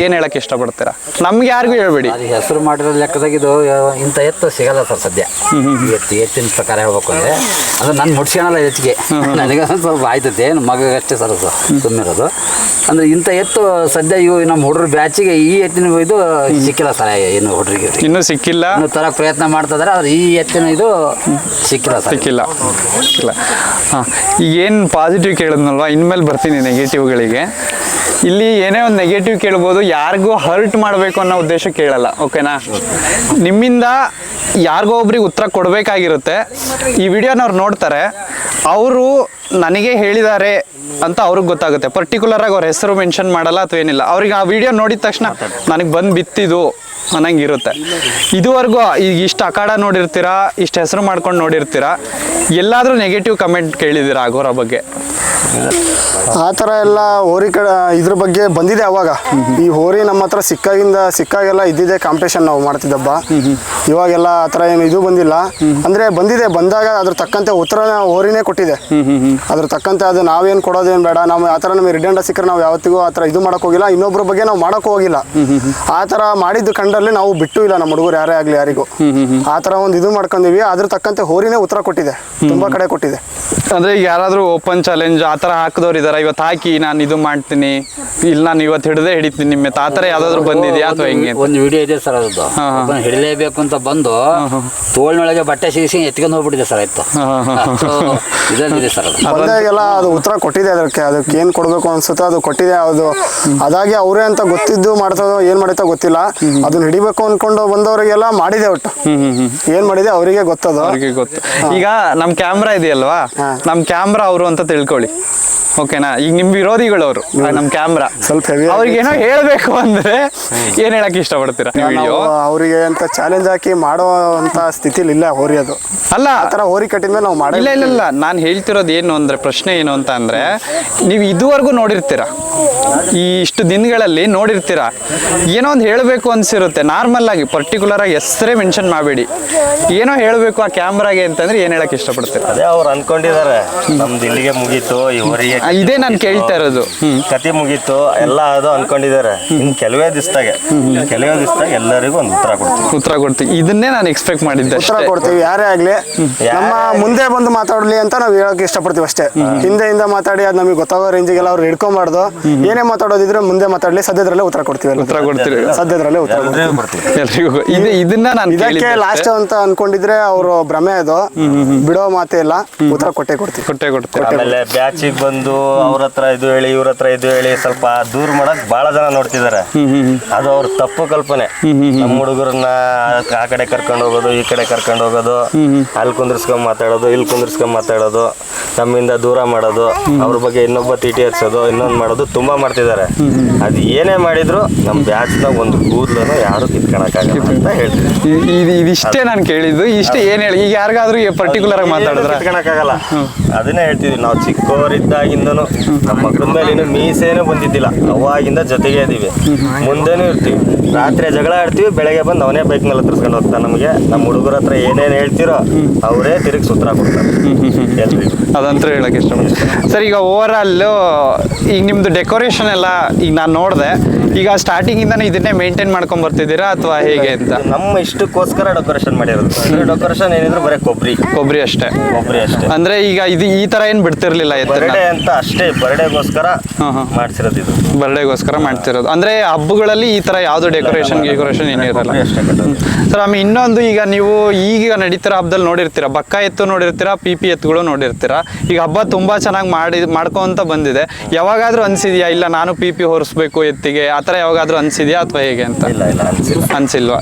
ಏನ್ ಹೇಳಕ್ ಇಷ್ಟಪಡ್ತೀರಾ? ನಮ್ಗೆ ಯಾರಿಗೂ ಹೇಳ್ಬೇಡಿ. ಹೆಸರು ಮಾಡಿರೋ ಲೆಕ್ಕದಾಗ ಇದು ಇಂಥ ಎತ್ತು ಸಿಗಲ್ಲ ಸರ್ ಸದ್ಯ. ಎತ್ತಿನ ಪ್ರಕಾರ ಹೇಳ್ಬೇಕು ಅಂದ್ರೆ ಅದು ನನ್ನ ಮುಡ್ಸ್ಕೊಳಲ್ಲ ಹೆಚ್ಚಿಗೆ, ನನಗೆ ಸ್ವಲ್ಪ ಆಯ್ತದೆ ಮಗಷ್ಟೇ ಸರ್ ಸುಮ್ಮಿರೋದು. ಅಂದ್ರೆ ಇಂಥ ಎತ್ತು ಸದ್ಯ ಇವು ನಮ್ಮ ಹುಡುಗ್ರ ಬ್ಯಾಚಿಗೆ ಈ ಎತ್ತಿನ ಇದು ಸಿಕ್ಕಿಲ್ಲ ಸರ್. ಏನು ಹುಡುಗರಿಗೆ ಇನ್ನೂ ಸಿಕ್ಕಿಲ್ಲ, ತರಕ್ ಪ್ರಯತ್ನ ಮಾಡ್ತಿದಾರೆ. ಆದ್ರೆ ಈ ಎತ್ತಿನ ಇದು ಸಿಕ್ಕಿಲ್ಲ. ಹಾಂ, ಈಗ ಏನು ಪಾಸಿಟಿವ್ ಕೇಳಿದ್ನಲ್ವಾ, ಇನ್ಮೇಲೆ ಬರ್ತೀನಿ ನೆಗೆಟಿವ್ಗಳಿಗೆ. ಇಲ್ಲಿ ಏನೇ ಒಂದು ನೆಗೆಟಿವ್ ಕೇಳ್ಬೋದು, ಯಾರಿಗೂ ಹರ್ಟ್ ಮಾಡಬೇಕು ಅನ್ನೋ ಉದ್ದೇಶ ಕೇಳಲ್ಲ, ಓಕೆನಾ? ನಿಮ್ಮಿಂದ ಯಾರಿಗೋ ಒಬ್ರಿಗೆ ಉತ್ತರ ಕೊಡಬೇಕಾಗಿರುತ್ತೆ. ಈ ವಿಡಿಯೋನವ್ರು ನೋಡ್ತಾರೆ, ಅವರು ನನಗೆ ಹೇಳಿದ್ದಾರೆ ಅಂತ ಅವ್ರಿಗೆ ಗೊತ್ತಾಗುತ್ತೆ. ಪರ್ಟಿಕ್ಯುಲರ್ ಆಗಿ ಅವ್ರ ಹೆಸರು ಮೆನ್ಷನ್ ಮಾಡಲ್ಲ ಅಥವಾ ಏನಿಲ್ಲ. ಅವ್ರಿಗೆ ಆ ವಿಡಿಯೋ ನೋಡಿದ ತಕ್ಷಣ ನನಗೆ ಬಂದು ಬಿತ್ತಿದು ಅನ್ನಂಗಿರುತ್ತೆ. ಇದುವರೆಗೂ ಈಗ ಇಷ್ಟು ಅಖಾಡ ನೋಡಿರ್ತೀರಾ, ಇಷ್ಟು ಹೆಸರು ಮಾಡ್ಕೊಂಡು ನೋಡಿರ್ತೀರಾ, ಎಲ್ಲಾದರೂ ನೆಗೆಟಿವ್ ಕಮೆಂಟ್ ಕೇಳಿದ್ದೀರಾ ಅಘೋರ ಬಗ್ಗೆ? ಆ ಥರ ಎಲ್ಲ ಹೋರಿ ಕಡೆ ಇದ್ರ ಬಗ್ಗೆ ಬಂದಿದೆ. ಅವಾಗ ಈ ಹೋರಿ ನಮ್ಮ ಹತ್ರ ಸಿಕ್ಕಾಗೆಲ್ಲ ಇದ್ದಿದೆ ಕಾಂಪಿಟೇಷನ್ ನಾವು ಮಾಡ್ತಿದ್ದಬ್ಬ. ಇವಾಗೆಲ್ಲ ಆ ಥರ ಏನು ಇದು ಬಂದಿಲ್ಲ. ಅಂದರೆ ಬಂದಿದೆ, ಬಂದಾಗ ಅದ್ರ ತಕ್ಕಂತೆ ಉತ್ತರ ಹೋರಿನೇ ಕೊಟ್ಟಿದೆ. ಅದ್ರ ತಕ್ಕಂತೆ ಅದು ನಾವೇನು ಕೊಡೋದೇನು ಬೇಡ. ನಾವು ಆ ಥರ ನಮಗೆ ರಿಟರ್ನ್ ಸಿಕ್ಕರೆ ನಾವು ಯಾವತ್ತಿಗೂ ಆ ಥರ ಇದು ಮಾಡೋಕೆ ಹೋಗಿಲ್ಲ, ಇನ್ನೊಬ್ಬರ ಬಗ್ಗೆ ನಾವು ಮಾಡೋಕ್ಕೂ ಹೋಗಿಲ್ಲ. ಆ ಥರ ಮಾಡಿದ್ದು ಕಂಡಲ್ಲಿ ನಾವು ಬಿಟ್ಟು ಇಲ್ಲ, ನಮ್ಮ ಹುಡುಗರು ಯಾರೇ ಆಗಲಿ ಯಾರಿಗೂ ಆ ಥರ ಒಂದು ಇದು ಮಾಡ್ಕೊಂಡಿವಿ. ಅದ್ರ ತಕ್ಕಂತೆ ಹೋರಿನೇ ಉತ್ತರ ಕೊಟ್ಟಿದೆ, ತುಂಬ ಕಡೆ ಕೊಟ್ಟಿದೆ. ಅಂದರೆ ಈಗ ಯಾರಾದರೂ ಓಪನ್ ಚಾಲೆಂಜ್ ಆ ಥರ ಹಾಕಿದವ್ರು ಇದ್ದಾರೆ, ಇವತ್ತು ಹಾಕಿ ನಾನು ಇದು ಮಾಡ್ತೀನಿ, ಇಲ್ಲ ನಾನು ಇವತ್ತು ಹಿಡಿತೀನಿ ನಿಮ್ಮ ಆ ಥರ ಯಾವ್ದಾದ್ರು ಬಂದಿದೆಯಾ ಅಥವಾ ಹೆಂಗೆ? ಒಂದು ವಿಡಿಯೋ ಇದೆ ಸರ್, ಅದು ಹಿಡಿಲೇಬೇಕು ಅಂತ ಬಂದು ತೋಳಿನೊಳಗೆ ಬಟ್ಟೆ ಸೀಸಿ ಎತ್ಕೊಂಡು ಹೋಗ್ಬಿಟ್ಟಿದೆ ಸರ್. ಆಯ್ತು ಇದಲ್ಲಿದೆ ಸರ್, ಬಂದಾಗೆಲ್ಲ ಅದು ಉತ್ತರ ಕೊಟ್ಟಿದೆ. ಅದಕ್ಕೆ ಏನು ಕೊಡಬೇಕು ಅನ್ಸುತ್ತೋ ಅದು ಕೊಟ್ಟಿದೆ. ಅದು ಅದಾಗಿ ಅವರೇ ಅಂತ ಗೊತ್ತಿದ್ದು ಮಾಡ್ತದೋ ಏನು ಮಾಡಿತೋ ಗೊತ್ತಿಲ್ಲ. ಅದನ್ನ ಹಿಡಿಬೇಕು ಅನ್ಕೊಂಡು ಬಂದವರಿಗೆಲ್ಲ ಮಾಡಿದೆ, ಒಟ್ಟು ಏನ್ ಮಾಡಿದೆ ಅವರಿಗೆ ಗೊತ್ತದು. ಅವ್ರಿಗೆ ಗೊತ್ತು. ಈಗ ನಮ್ಮ ಕ್ಯಾಮ್ರಾ ಇದೆಯಲ್ವಾ, ನಮ್ಮ ಕ್ಯಾಮ್ರಾ ಅವರು ಅಂತ ತಿಳ್ಕೊಳ್ಳಿ, ಓಕೆನಾ? ಈಗ ನಿಮ್ ವಿರೋಧಿಗಳು ಅವರು, ನಮ್ಮ ಕ್ಯಾಮ್ರಾ ಸ್ವಲ್ಪ ಹೆವಿ. ಅವ್ರಿಗೆ ಏನೋ ಹೇಳ್ಬೇಕು ಅಂದ್ರೆ ಏನ್ ಹೇಳಕ್ ಇಷ್ಟಪಡ್ತೀರಾ? ಅವರಿಗೆ ಅಂತ ಚಾಲೆಂಜ್ ಹಾಕಿ ಮಾಡೋ ಅಂತ ಸ್ಥಿತಿಲಿ ಇಲ್ಲ ಹೋರಿ. ಅದು ಅಲ್ಲ, ಆ ಥರ ಹೋರಿ ಕಟ್ಟಿದ್ಮೇಲೆ ನಾವು ಮಾಡಿ ಇಲ್ಲ ಇಲ್ಲ ಇಲ್ಲ, ನಾನು ಹೇಳ್ತಿರೋದು ಏನು ಅಂದ್ರೆ, ಪ್ರಶ್ನೆ ಏನು ಅಂತ ಅಂದ್ರೆ, ನೀವು ಇದುವರೆಗೂ ನೋಡಿರ್ತೀರಾ, ಈ ಇಷ್ಟು ದಿನಗಳಲ್ಲಿ ನೋಡಿರ್ತೀರಾ, ಏನೋ ಒಂದು ಹೇಳಬೇಕು ಅನ್ಸಿರುತ್ತೆ. ನಾರ್ಮಲ್ ಆಗಿ ಪರ್ಟಿಕ್ಯುಲರ್ ಆಗಿ ಹೆಸರೇ ಮೆನ್ಷನ್ ಮಾಡಬೇಡಿ, ಏನೋ ಹೇಳಬೇಕು ಆ ಕ್ಯಾಮ್ರಾಗೆ ಅಂತಂದ್ರೆ ಏನ್ ಹೇಳಕ್ ಇಷ್ಟಪಡ್ತೀರಾ? ಅದೇ ಅವ್ರು ಅನ್ಕೊಂಡಿದ್ದಾರೆ ನಮ್ದು ಇಲ್ಲಿಗೆ ಮುಗೀತು, ಇವರಿಗೆ ಇದೇ ನಾನು ಕೇಳ್ತಾ ಇರೋದು. ಕತೆ ಮುಗೀತು ಎಲ್ಲ ಅದು ಅನ್ಕೊಂಡಿದ್ದಾರೆ. ಇನ್ನು ಕೆಲವೇ ದಿವಸದಾಗ ಎಲ್ಲರಿಗೂ ಒಂದು ಉತ್ತರ ಕೊಡ್ತೀವಿ. ಇದನ್ನೇ ನಾನು ಎಕ್ಸ್ಪೆಕ್ಟ್ ಮಾಡಿದ್ದೆ. ಉತ್ತರ ಕೊಡ್ತೀವಿ, ಯಾರೇ ಆಗ್ಲಿ. ನಮ್ಮ ಮುಂದೆ ಬಂದು ಮಾತಾಡ್ಲಿ ಅಂತ ನಾವು ಹೇಳಕ್ ಇಷ್ಟಪಡ್ತೀವಿ ಅಷ್ಟೇ. ಹಿಂದೆ ಮಾತಾಡಿ ಅದು ನಮಗೆ ಗೊತ್ತಾಗೋ ರೇಂಜಿಗೆಲ್ಲ ಅವ್ರು ಹಿಡ್ಕೊಂಬಾರ್ದು. ಏನೇ ಮಾತಾಡೋದಿದ್ರೆ ಮುಂದೆ ಮಾತಾಡ್ಲಿ, ಸದ್ಯದ್ರಲ್ಲೇ ಉತ್ತರ ಕೊಡ್ತೀವಿ. ಸದ್ಯದ್ರಲ್ಲೇ ಉತ್ತರ ಎಲ್ರಿಗೂ ಇದನ್ನ ನಾನು ಇದಕ್ಕೆ ಲಾಸ್ಟ್ ಅಂತ ಅನ್ಕೊಂಡಿದ್ರೆ ಅವರು ಭ್ರಮೆ. ಅದು ಬಿಡೋ ಮಾತೇ ಇಲ್ಲ, ಉತ್ತರ ಕೊಟ್ಟೆ ಕೊಡ್ತೀವಿ. ಆಮೇಲೆ ಬ್ಯಾಚಿಗೆ ಬಂದು ಅವ್ರ ಹತ್ರ ಇದು ಹೇಳಿ ಇವ್ರ ಹತ್ರ ಇದು ಹೇಳಿ ಸ್ವಲ್ಪ ದೂರ ಮಾಡಕ್ ಬಹಳ ಜನ ನೋಡ್ತಿದ್ದಾರೆ. ಅದು ಅವ್ರ ತಪ್ಪು ಕಲ್ಪನೆ. ನಮ್ಮ ಹುಡುಗರನ್ನ ಆ ಕಡೆ ಕರ್ಕೊಂಡು ಹೋಗೋದು, ಈ ಕಡೆ ಕರ್ಕೊಂಡು ಹೋಗೋದು, ಅಲ್ಲಿ ಕುಂದ್ರಸ್ಕೊಂಡ್ ಮಾತಾಡೋದು, ಇಲ್ಲಿ ಕುಂದ್ರಸ್ಕೊಂಡ್ ಮಾತಾಡೋದು, ನಮ್ಮಿಂದ ದೂರ ಮಾಡೋದು, ಅವ್ರ ಬಗ್ಗೆ ಇನ್ನೊಬ್ಬ ತೀಟಿ ಹರ್ಸೋದು, ಇನ್ನೊಂದು ಮಾಡೋದು ತುಂಬಾ ಮಾಡ್ತಿದ್ದಾರೆ. ಅದು ಏನೇ ಮಾಡಿದ್ರು ನಮ್ಮ ಬ್ಯಾಚ್ನಾಗ ಒಂದು ಕೂದಲನ್ನು ಯಾರು ಕಿತ್ಕೊಳಕ್ಕಾಗಲ್ಲ ಅಂತ ಹೇಳ್ತಿದ್ರು. ಇದಿಷ್ಟೇ ನಾನು ಕೇಳಿದ್ದು. ಇಷ್ಟೇ ಏನ್ ಹೇಳಿ, ಈಗ ಯಾರಿಗಾದ್ರೂ ಪರ್ಟಿಕ್ಯುಲರ್ ಆಗಿ ಮಾತಾಡಿದ್ರೆ ಕಿತ್ಕೊಳಕ್ಕಾಗಲ್ಲ. ಅದನ್ನೇ ಹೇಳ್ತಿದ್ವಿ ನಾವು ಚಿಕ್ಕವರಿದ್ದಾಗಿಂದನು. ನಮ್ಮ ಮಕ್ಕಳ ಮೇಲೆ ಇನ್ನು ಮೀಸೇನೂ ಬಂದಿದ್ದಿಲ್ಲ, ಅವಾಗಿಂದ ಜೊತೆಗೆ ಇದೀವಿ, ಮುಂದೆನೂ ಇರ್ತೀವಿ. ರಾತ್ರಿ ಜಗಳ ಆಡ್ತೀವಿ, ಬೆಳಗ್ಗೆ ಬಂದು ಅವನೇ ಬೈಕ್ ಮೇಲೆ ಹತ್ತಿಸ್ಕೊಂಡು ಹೋಗ್ತಾನೆ. ನಮಗೆ ನಮ್ಮ ಹುಡುಗರ ಹತ್ರ ಏನೇನು ಹೇಳ್ತಿರೋ ಅವರೇ ತಿರುಗಿ ಸೂತ್ರ ಕೊಡ್ತಾರೆ ಎಲ್ರಿಗೂ. ಅದಂತೂ ಹೇಳಕ್ ಇಷ್ಟಪಡ್ತೀನಿ ಸರ್. ಈಗ ಓವರ್ ಆಲ್ ಈಗ ನಿಮ್ದು ಡೆಕೋರೇಷನ್ ಎಲ್ಲ ಈಗ ನಾನು ನೋಡಿದೆ, ಈಗ ಸ್ಟಾರ್ಟಿಂಗ್ ಇಂದಾನೆ ಇದನ್ನೇ ಮೇಂಟೈನ್ ಮಾಡ್ಕೊಂಡ್ ಬರ್ತಿದ್ದೀರಾ ಅಥವಾ ಹೇಗೆ ಅಂತ? ನಮ್ಮ ಇಷ್ಟಕ್ಕೋಸ್ಕರ ಡೆಕೋರೇಷನ್ ಮಾಡಿರೋದು. ಡೆಕೋರೇಷನ್ ಏನಿದ್ರು ಬರೀ ಕೊಬ್ಬರಿ ಅಷ್ಟೇ. ಅಂದ್ರೆ ಈಗ ಇದು ಈ ತರ ಏನ್ ಬಿಡ್ತಿರ್ಲಿಲ್ಲ, ಬರ್ಡೇ ಅಂತ ಅಷ್ಟೇ, ಬರ್ಡೇಗೋಸ್ಕರ ಮಾಡ್ಸಿರೋದು. ಇದು ಬರ್ಡೇಗೋಸ್ಕರ ಮಾಡ್ತಿರೋದು. ಅಂದ್ರೆ ಹಬ್ಬಗಳಲ್ಲಿ ಈ ತರ ಯಾವ್ದು ಡೆಕೋರೇಷನ್ ಏನಿರಲ್ಲ ಸರ್. ಆಮೇಲೆ ಇನ್ನೊಂದು, ಈಗ ನೀವು ಈಗ ನಡೀತಿರೋ ಹಬ್ಬದಲ್ಲಿ ನೋಡಿರ್ತೀರಾ, ಬಕ್ಕ ಎತ್ತು ನೋಡಿರ್ತೀರಾ, ಪಿ ಎತ್ತುಗಳು ನೋಡಿರ್ತೀರಾ. ಈಗ ಹಬ್ಬ ತುಂಬಾ ಚೆನ್ನಾಗಿ ಮಾಡ್ಕೊಂತ ಬಂದಿದೆ. ಯಾವಾಗಾದ್ರೂ ಅನ್ಸಿದ್ಯಾ ಇಲ್ಲ ನಾನು ಪಿ ಹೊರಿಸ್ಬೇಕು ಎತ್ತಿಗೆ, ಆ ಥರ ಯಾವಾಗಾದ್ರೂ ಅನ್ಸಿದ್ಯಾ ಅಥವಾ ಹೇಗೆ ಅಂತ? ಅನ್ಸಿಲ್ವಾ?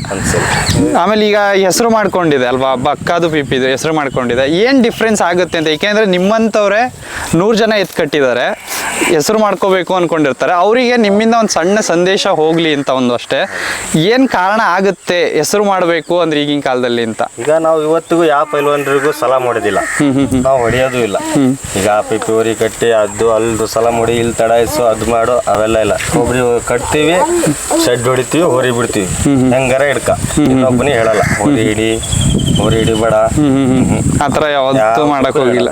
ಆಮೇಲೆ ಈಗ ಹೆಸರು ಮಾಡ್ಕೊಂಡಿದೆ ಅಲ್ವಾ, ಬಕ್ಕಾದು ಪಿಪಿದು ಹೆಸರು ಮಾಡ್ಕೊಂಡಿದೆ, ಏನ್ ಡಿಫ್ರೆನ್ಸ್ ಆಗುತ್ತೆ ಅಂತ? ಏಕೆಂದ್ರೆ ನಿಮ್ಮಂಥವ್ರೆ 100 ಜನ ಎತ್ತು ಕಟ್ಟಿದ್ದಾರೆ, ಹೆಸರು ಮಾಡ್ಕೋಬೇಕು ಅನ್ಕೊಂಡಿರ್ತಾರೆ. ಅವರಿಗೆ ನಿಮ್ಮಿಂದ ಒಂದು ಸಣ್ಣ ಸಂದೇಶ ಹೋಗ್ಲಿ ಅಂತ ಒಂದು ಅಷ್ಟೇ. ಏನ್ ಕಾರಣ ಆಗುತ್ತೆ ಹೆಸರು ಮಾಡಬೇಕು ಅಂದ್ರೆ ಈಗಿನ ಕಾಲದಲ್ಲಿ ಅಂತ? ಈಗ ನಾವು ಇವತ್ತಿಗೂ ಯಾವ ಪೈಲ್ವಾನರಿಗೂ ಸಲ ಮಾಡಿದಿಲ್ಲ, ನಾವು ಹೊಡೆಯೋದು ಇಲ್ಲ. ಈಗ ಪಿಪಿ ಊರಿ ಕಟ್ಟಿ ಅದು ಅಲ್ದು ಸಲ ಮಾಡಿ ಇಲ್ಲಿ ತಡಾಯಿಸು ಅದು ಮಾಡು ಅವೆಲ್ಲ ಇಲ್ಲ. ಒಬ್ರಿ ಕಟ್ತೀವಿ, ಶೆಡ್ ಹೊಡಿತೀವಿ, ಹೊರಿ ಬಿಡ್ತೀವಿ, ಹೆಂಗಾರ ಹಿಡ್ಕ. ಇನ್ನೊಬ್ಬನಿ ಹೇಳಲ್ಲ ಹೊರಿ ಹಿಡಿ ಬೇಡ, ಆತರ ಯಾವತ್ತೂ ಮಾಡಕ್ ಹೋಗಿಲ್ಲ.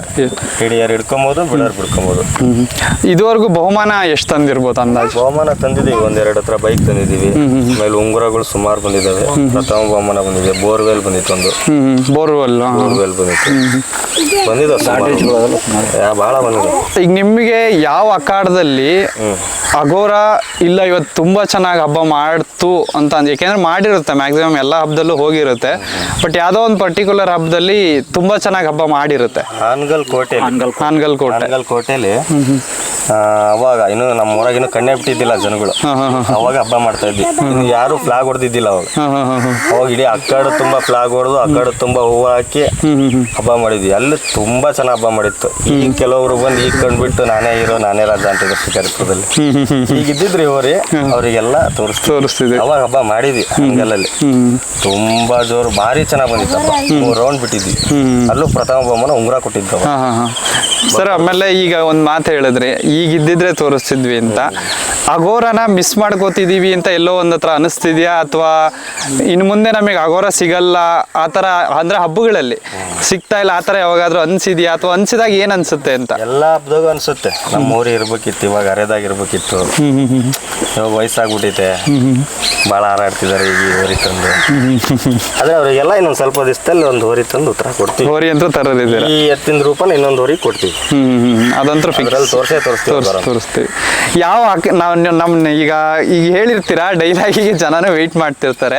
ಹಿಡಿಯಾರು ಹಿಡ್ಕೊಬೋದು, ಬಿಡೋರು ಬಿಡ್ಕೊಬೋದು. ಇದುವರೆಗೂ ಬಹುಮಾನ ಎಷ್ಟು ತಂದಿರ್ಬೋದು ಅಂದಾಜು? ಬಹುಮಾನ ತಂದಿದ್ದೀವಿ, 1-2 ಹತ್ರ ಬೈಕ್ ತಂದಿದ್ದೀವಿ. ಆಮೇಲೆ ಉಂಗುರಗಳು ಸುಮಾರು ಬಂದಿದ್ದಾವೆ. ಪ್ರಥಮ ಬಹುಮಾನ ಬಂದಿದೆ, ಬೋರ್ವೆಲ್ ಬಂದಿತ್ತು ಒಂದು. ಬೋರ್ವೆಲ್ ಬಂದಿದ್ದು ಬಹಳ ಬಂದಿದೆ. ಈಗ ನಿಮಗೆ ಯಾವ ಅಖಾಡದಲ್ಲಿ ಅಘೋರ ಇಲ್ಲ ಇವತ್ತು ತುಂಬಾ ಚೆನ್ನಾಗಿ ಹಬ್ಬ ಮಾಡ್ತು ಅಂತ ಅಂದ್, ಯಾಕೆಂದ್ರೆ ಮಾಡಿರುತ್ತೆ ಮ್ಯಾಕ್ಸಿಮಮ್ ಎಲ್ಲ ಹಬ್ಬದಲ್ಲೂ ಹೋಗಿರುತ್ತೆ, ಬಟ್ ಯಾವ್ದೋ ಒಂದು ಪರ್ಟಿಕ್ಯುಲರ್ ಹಬ್ಬದಲ್ಲಿ ತುಂಬಾ ಚೆನ್ನಾಗಿ ಹಬ್ಬ ಮಾಡಿರುತ್ತೆ? ಹಾನಗಲ್ ಕೋಟೆಲಿ ಅವಾಗ ಇನ್ನು ನಮ್ಮ ಊರಾಗಿನ್ನು ಕಣ್ಣೆ ಬಿಟ್ಟಿದ್ದಿಲ್ಲ ಜನಗಳು. ಅವಾಗ ಹಬ್ಬ ಮಾಡ್ತಾ ಇದ್ವಿ. ಇನ್ನು ಯಾರು ಫ್ಲಾಗ್ ಹೊಡೆದಿದ್ದಿಲ್ಲ ಅವಾಗ ಇಡೀ ಅಕ್ಕಾಡು ತುಂಬಾ ಫ್ಲಾಗ್ ಹೊಡೆದು, ಅಕ್ಕಾಡು ತುಂಬಾ ಹೂವು ಹಾಕಿ ಹಬ್ಬ ಮಾಡಿದ್ವಿ. ಅಲ್ಲಿ ತುಂಬಾ ಚೆನ್ನಾಗಿ ಹಬ್ಬ ಮಾಡಿತ್ತು. ಈಗ ಕೆಲವರು ಬಂದು ಈಗ ಕಂಡ್ಬಿಟ್ಟು ನಾನೇ ಹೀರೋ ನಾನೇ ರಾಜ ಅಂತಿದ್ರು ಶಿಕಾರಿಪುರದಲ್ಲಿ. ಈಗ ಇದ್ದಿದ್ರಿ ಹೋರಿ ಅವರಿಗೆಲ್ಲ ತೋರಿಸ್ತಿದ್ವಿ. ಅವಾಗ ಹಬ್ಬ ಮಾಡಿದ್ವಿ ಹಂಗಲಲ್ಲಿ, ತುಂಬಾ ಜೋರು, ಭಾರಿ ಚೆನ್ನಾಗಿ ಬಂದಿತ್ತು ಹಬ್ಬ. 3 ರೌಂಡ್ ಬಿಟ್ಟಿದ್ವಿ. ಅಲ್ಲೂ ಪ್ರಥಮ ಬಹುಮಾನ ಉಂಗುರ ಕೊಟ್ಟಿದ್ದು ಸರ್. ಆಮೇಲೆ ಈಗ ಒಂದ್ ಮಾತು ಹೇಳಿದ್ರೆ, ಈಗ ಇದ್ದಿದ್ರೆ ತೋರಿಸ್ತಿದ್ವಿ ಅಂತ. ಅಗೋರನ ಮಿಸ್ ಮಾಡ್ಕೋತಿದೀವಿ ಅಂತ ಎಲ್ಲೋ ಒಂದ್ ಹತ್ರ ಅನಿಸ್ತಿದ್ಯಾ, ಅಥವಾ ಇನ್ನು ಮುಂದೆ ನಮಗೆ ಅಗೋರ ಸಿಗಲ್ಲ ಆ ಥರ, ಅಂದ್ರೆ ಹಬ್ಬಗಳಲ್ಲಿ ಸಿಗ್ತಾ ಇಲ್ಲ ಆ ಥರ ಯಾವಾಗಾದ್ರೂ ಅನ್ಸಿದ್ಯಾ, ಅಥವಾ ಅನ್ಸಿದಾಗ ಏನ್ ಅನ್ಸುತ್ತೆ ಅಂತ? ಎಲ್ಲ ಹಬ್ಬದಾಗೂ ಅನ್ಸುತ್ತೆ ನಮ್ಮ ಊರಿ ಇರ್ಬೇಕಿತ್ತು, ಇವಾಗ ಅರೆದಾಗ ಇರ್ಬೇಕಿತ್ತು, ಇವಾಗ ವಯಸ್ಸಾಗ್ಬಿಟ್ಟೈತೆ, ಭಾಳ ಹಾರಾಡ್ತಿದ್ದಾರೆ ಈಗ ಹೋರಿ ತಂದು. ಆದ್ರೆ ಅವರಿಗೆಲ್ಲ ಇನ್ನೊಂದ್ ಸ್ವಲ್ಪ ದಿವಸದಲ್ಲಿ ಒಂದು ಹೋರಿ ತಂದು ಉತ್ತರ ಕೊಡ್ತೀವಿ. ಹೋರಿ ಅಂತ ತರೋದಿದ್ದೀರಾ? ಈ ಎತ್ತಿನ ರೂಪನ ಇನ್ನೊಂದು ಹೋರಿ ಕೊಡ್ತೀವಿ. ಅದಂತೂ ಅದ್ರಲ್ಲಿ ತೋರಿಸ್ತೀವಿ. ಯಾವ ನಾವು ನಮ್ಮನ್ನ ಈಗ ಹೇಳಿರ್ತೀರಾ ಡೈಲಾಗಿಗೆ ಜನನೂ ವೆಯ್ಟ್ ಮಾಡ್ತಿರ್ತಾರೆ.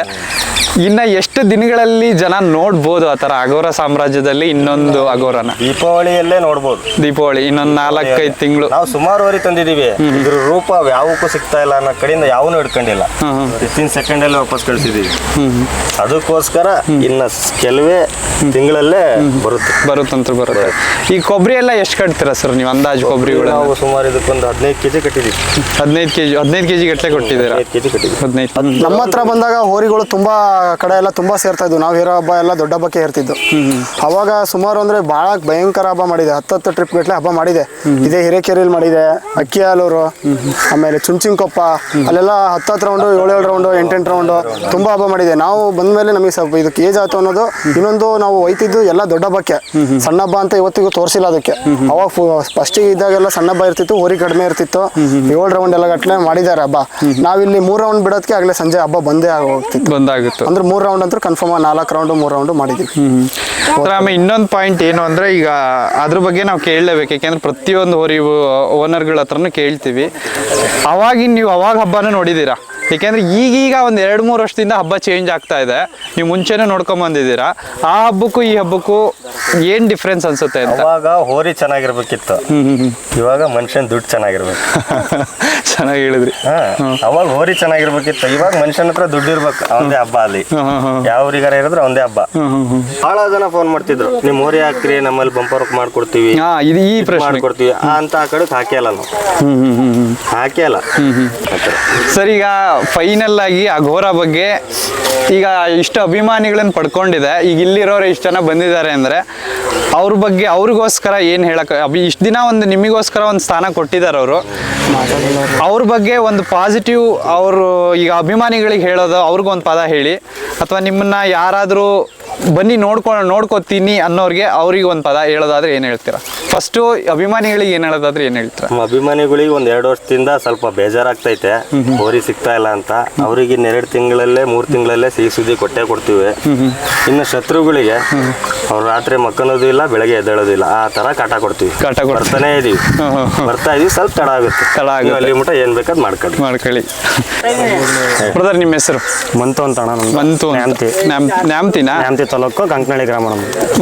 ಇನ್ನ ಎಷ್ಟು ದಿನಗಳಲ್ಲಿ ಜನ ನೋಡ್ಬೋದು ಆ ಥರ ಅಗೋರ ಸಾಮ್ರಾಜ್ಯದಲ್ಲಿ ಇನ್ನೊಂದು ಅಗೋರನ? ದೀಪಾವಳಿಯಲ್ಲೇ ನೋಡ್ಬೋದು. ದೀಪಾವಳಿ ಇನ್ನೊಂದು 4-5 ತಿಂಗಳು. ನಾವು ಸುಮಾರು ಹೋರಿ ತಂದಿದೀವಿ, ಇದ್ರ ರೂಪ ಯಾವಕ್ಕೂ ಸಿಗ್ತಾ ಇಲ್ಲ ಅನ್ನೋ ಕಡೆಯಿಂದ ಯಾವನು ಹಿಡ್ಕೊಂಡಿಲ್ಲ. ವಿತಿನ್ ಸೆಕೆಂಡಲ್ಲಿ ವಾಪಸ್ ಕಳಿಸಿದೀವಿ. ಅದಕ್ಕೋಸ್ಕರ ಇನ್ನ ಕೆಲವೇ ತಿಂಗಳಲ್ಲೇ ಬರುತ್ತೆ. ಈ ಕೊಬ್ಬರಿ ಎಲ್ಲ ಎಷ್ಟು ಕಟ್ತೀರಾ ಸರ್ ನೀವು ಅಂದಾಜು? ಕೊಬ್ಬರಿಗಳು ನಾವು ಸುಮಾರು ಇದಕ್ಕೊಂದು 15 ಕೆಜಿ ಕಟ್ಟಿದೀವಿ. 15 ಕೆಜಿ ಗಟ್ಟಲೆ ಕೊಟ್ಟಿದ್ದೀರಾ? 15 ಕೆಜಿ ಕಟ್ಟಿದ್ದೀವಿ. 15. ನಮ್ಮ ಹತ್ರ ಬಂದಾಗ ಹೋರಿಗಳು ತುಂಬಾ ಕಡೆ ಎಲ್ಲ ತುಂಬಾ ಸೇರ್ತಾ ಇದ್ವು. ನಾವು ಹೇರೋ ಹಬ್ಬ ಎಲ್ಲ ದೊಡ್ಡ ಹಬ್ಬಕ್ಕೆ ಹೇರ್ತಿದ್ದು. ಅವಾಗ ಸುಮಾರು ಅಂದ್ರೆ ಬಹಳ ಭಯಂಕರ ಹಬ್ಬ ಮಾಡಿದೆ. 10 ಟ್ರಿಪ್ ಗಟ್ಟಲೆ ಹಬ್ಬ ಮಾಡಿದೆ. ಇದೇ ಹಿರೇಕೆರೆಯಲ್ಲಿ ಮಾಡಿದೆ, ಅಕ್ಕಿಹಾಲೂರು, ಆಮೇಲೆ ಚುಂಚಿನಕೊಪ್ಪ, ಅಲ್ಲೆಲ್ಲ 10 ರೌಂಡು, 7 ರೌಂಡು, 8 ರೌಂಡು ತುಂಬಾ ಹಬ್ಬ ಮಾಡಿದೆ. ನಾವು ಬಂದ್ಮೇಲೆ ನಮಗೆ ಸ್ವಲ್ಪ ಇದಕ್ಕೆ ಏಜ್ ಆಯ್ತು ಅನ್ನೋದು. ಇನ್ನೊಂದು ನಾವು ಒಯ್ತಿದ್ದು ಎಲ್ಲ ದೊಡ್ಡ ಹಬ್ಬಕ್ಕೆ, ಸಣ್ಣ ಹಬ್ಬ ಅಂತ ಇವತ್ತಿಗೂ ತೋರಿಸಿಲ್ಲ ಅದಕ್ಕೆ. ಅವಾಗ ಫಸ್ಟಿಗೆ ಇದ್ದಾಗೆಲ್ಲ ಸಣ್ಣ ಹಬ್ಬ ಇರ್ತಿತ್ತು, ಹೋರಿ ಕಡಿಮೆ ಇರ್ತಿತ್ತು. 7 ರೌಂಡ್ ಎಲ್ಲ ಗಟ್ಟಲೆ ಮಾಡಿದ್ದಾರೆ ಹಬ್ಬ. ನಾವಿಲ್ಲಿ 3 ರೌಂಡ್ ಬಿಡೋದಕ್ಕೆ ಆಗಲೇ ಸಂಜೆ ಹಬ್ಬ ಬಂದೇ ಹೋಗ್ತಿತ್ತು. ಅಂದ್ರೆ 3 ರೌಂಡ್ ಅಂತ ಕನ್ಫರ್ಮ್ 4 ರೌಂಡ್ 3 ರೌಂಡ್ ಮಾಡಿದ್ವಿ. ಆಮೇಲೆ ಇನ್ನೊಂದು ಪಾಯಿಂಟ್ ಏನು ಅಂದ್ರೆ, ಈಗ ಅದ್ರ ಬಗ್ಗೆ ನಾವು ಕೇಳಲೇಬೇಕು. ಯಾಕೆಂದ್ರೆ ಪ್ರತಿಯೊಂದು ಹೋರಿ ಓನರ್ಗಳ ಹತ್ರನೂ ಕೇಳ್ತೀವಿ. ಅವಾಗಿನ ನೀವು ಅವಾಗ ಹಬ್ಬನೂ ನೋಡಿದ್ದೀರಾ? ಯಾಕೆಂದ್ರೆ ಈಗೀಗ ಒಂದು 2-3 ವರ್ಷದಿಂದ ಹಬ್ಬ ಚೇಂಜ್ ಆಗ್ತಾ ಇದೆ. ನೀವು ಮುಂಚೆನೇ ನೋಡ್ಕೊಂಡ್ ಬಂದಿದ್ದೀರಾ. ಆ ಹಬ್ಬಕ್ಕೂ ಈ ಹಬ್ಬಕ್ಕೂ ಏನ್ ಡಿಫ್ರೆನ್ಸ್ ಅನ್ಸುತ್ತೆ ಅಂತ? ಅವಾಗ ಹೋರಿ ಚೆನ್ನಾಗಿರ್ಬೇಕಿತ್ತು, ಇವಾಗ ಮನುಷ್ಯನ್ ದುಡ್ಡು ಚೆನ್ನಾಗಿರ್ಬೇಕು. ಚೆನ್ನಾಗಿ ಹೇಳಿದ್ರಿ. ಅವಾಗ ಹೋರಿ ಚೆನ್ನಾಗಿರ್ಬೇಕಿತ್ತು, ಇವಾಗ ಮನುಷ್ಯನ ಹತ್ರ ದುಡ್ಡು ಇರ್ಬೇಕು. ಅವಂದೇ ಹಬ್ಬ ಅಲ್ಲಿ ಯಾವ ಊರಿಗಾರ ಇರಿದ್ರೆ ಅವಂದೇ ಹಬ್ಬ. ಬಹಳ ಜನ ಫೋನ್ ಮಾಡ್ತಿದ್ರು, ನಿಮ್ ಹೋರಿ ಹಾಕ್ರಿ, ನಮ್ಮಲ್ಲಿ ಬಂಪರ್ ಮಾಡ್ಕೊಡ್ತೀವಿ, ಮಾಡ್ಕೊಡ್ತೀವಿ ಅಂತ. ಆ ಕಡೆ ಹಾಕಿ ಅಲ್ಲ, ನಾವು ಹಾಕಿ ಅಲ್ಲ. ಸರ್, ಈಗ ಫೈನಲ್ ಆಗಿ ಅಘೋರ ಬಗ್ಗೆ ಈಗ ಇಷ್ಟು ಅಭಿಮಾನಿಗಳನ್ನ ಪಡ್ಕೊಂಡಿದೆ. ಈಗ ಇಲ್ಲಿರೋರು ಇಷ್ಟು ಜನ ಬಂದಿದ್ದಾರೆ ಅಂದ್ರೆ ಅವ್ರ ಬಗ್ಗೆ ಅವ್ರಿಗೋಸ್ಕರ ಏನು ಹೇಳಕ್, ಇಷ್ಟು ದಿನ ಒಂದು ನಿಮಗೋಸ್ಕರ ಒಂದು ಸ್ಥಾನ ಕೊಟ್ಟಿದ್ದಾರೆ ಅವರು. ಅವ್ರ ಬಗ್ಗೆ ಒಂದು ಪಾಸಿಟಿವ್ ಅವರು ಈಗ ಅಭಿಮಾನಿಗಳಿಗೆ ಹೇಳೋದು, ಅವ್ರಿಗೊಂದು ಪದ ಹೇಳಿ. ಅಥವಾ ನಿಮ್ಮನ್ನ ಯಾರಾದರೂ ಬನ್ನಿ ನೋಡ್ಕೋತೀನಿ ಅನ್ನೋರಿಗೆ ಅವ್ರಿಗೆ ಒಂದು ಪದ ಹೇಳೋದಾದ್ರೆ ಏನು ಹೇಳ್ತೀರಾ? ಫಸ್ಟು ಅಭಿಮಾನಿಗಳಿಗೆ ಏನು ಹೇಳೋದಾದ್ರೆ ಏನು ಹೇಳ್ತೀರಾ? ನಮ್ಮ ಅಭಿಮಾನಿಗಳಿಗೆ ಒಂದು 2 ವರ್ಷದಿಂದ ಸ್ವಲ್ಪ ಬೇಜಾರಾಗ್ತೈತೆ, ಹೋರಿ ಸಿಗ್ತಾ ಇಲ್ಲ ಅಂತ. ಅವರಿಗೆ 2 ತಿಂಗಳಲ್ಲೇ 3 ತಿಂಗಳಲ್ಲೇ ಸಿಹಿ ಸುದ್ದಿ ಕೊಡ್ತೀವಿ. ಇನ್ನು ಶತ್ರುಗಳಿಗೆ ಅವ್ರು ರಾತ್ರಿ ಮಕ್ಕಳೋದು ಇಲ್ಲ, ಬೆಳಗ್ಗೆ ಎದ್ದೇಳೋದು ಇಲ್ಲ, ಆ ತರ ಕಾಟ ಕೊಡ್ತೀವಿ. ಬರ್ತಾನೆ ಇದೀವಿ, ಬರ್ತಾ ಇದೀವಿ. ಸ್ವಲ್ಪ ತಡ ಆಗುತ್ತೆ, ಅಲ್ಲಿ ಮಟ್ಟ ಏನ್ ಬೇಕಾದ್ ಮಾಡ್ಕೊಳ್ಳಿ. ಬ್ರದರ್, ನಿಮ್ಮ ಹೆಸರು? ಮಂತು ಅಂತ ಅಣ್ಣ. ಮಂತು ನ್ಯಾಮ್ತಿನಾ? ನ್ಯಾಮ್ತಿ ತಾಲೂಕು ಕಂಕನಹಳ್ಳಿ ಗ್ರಾಮ.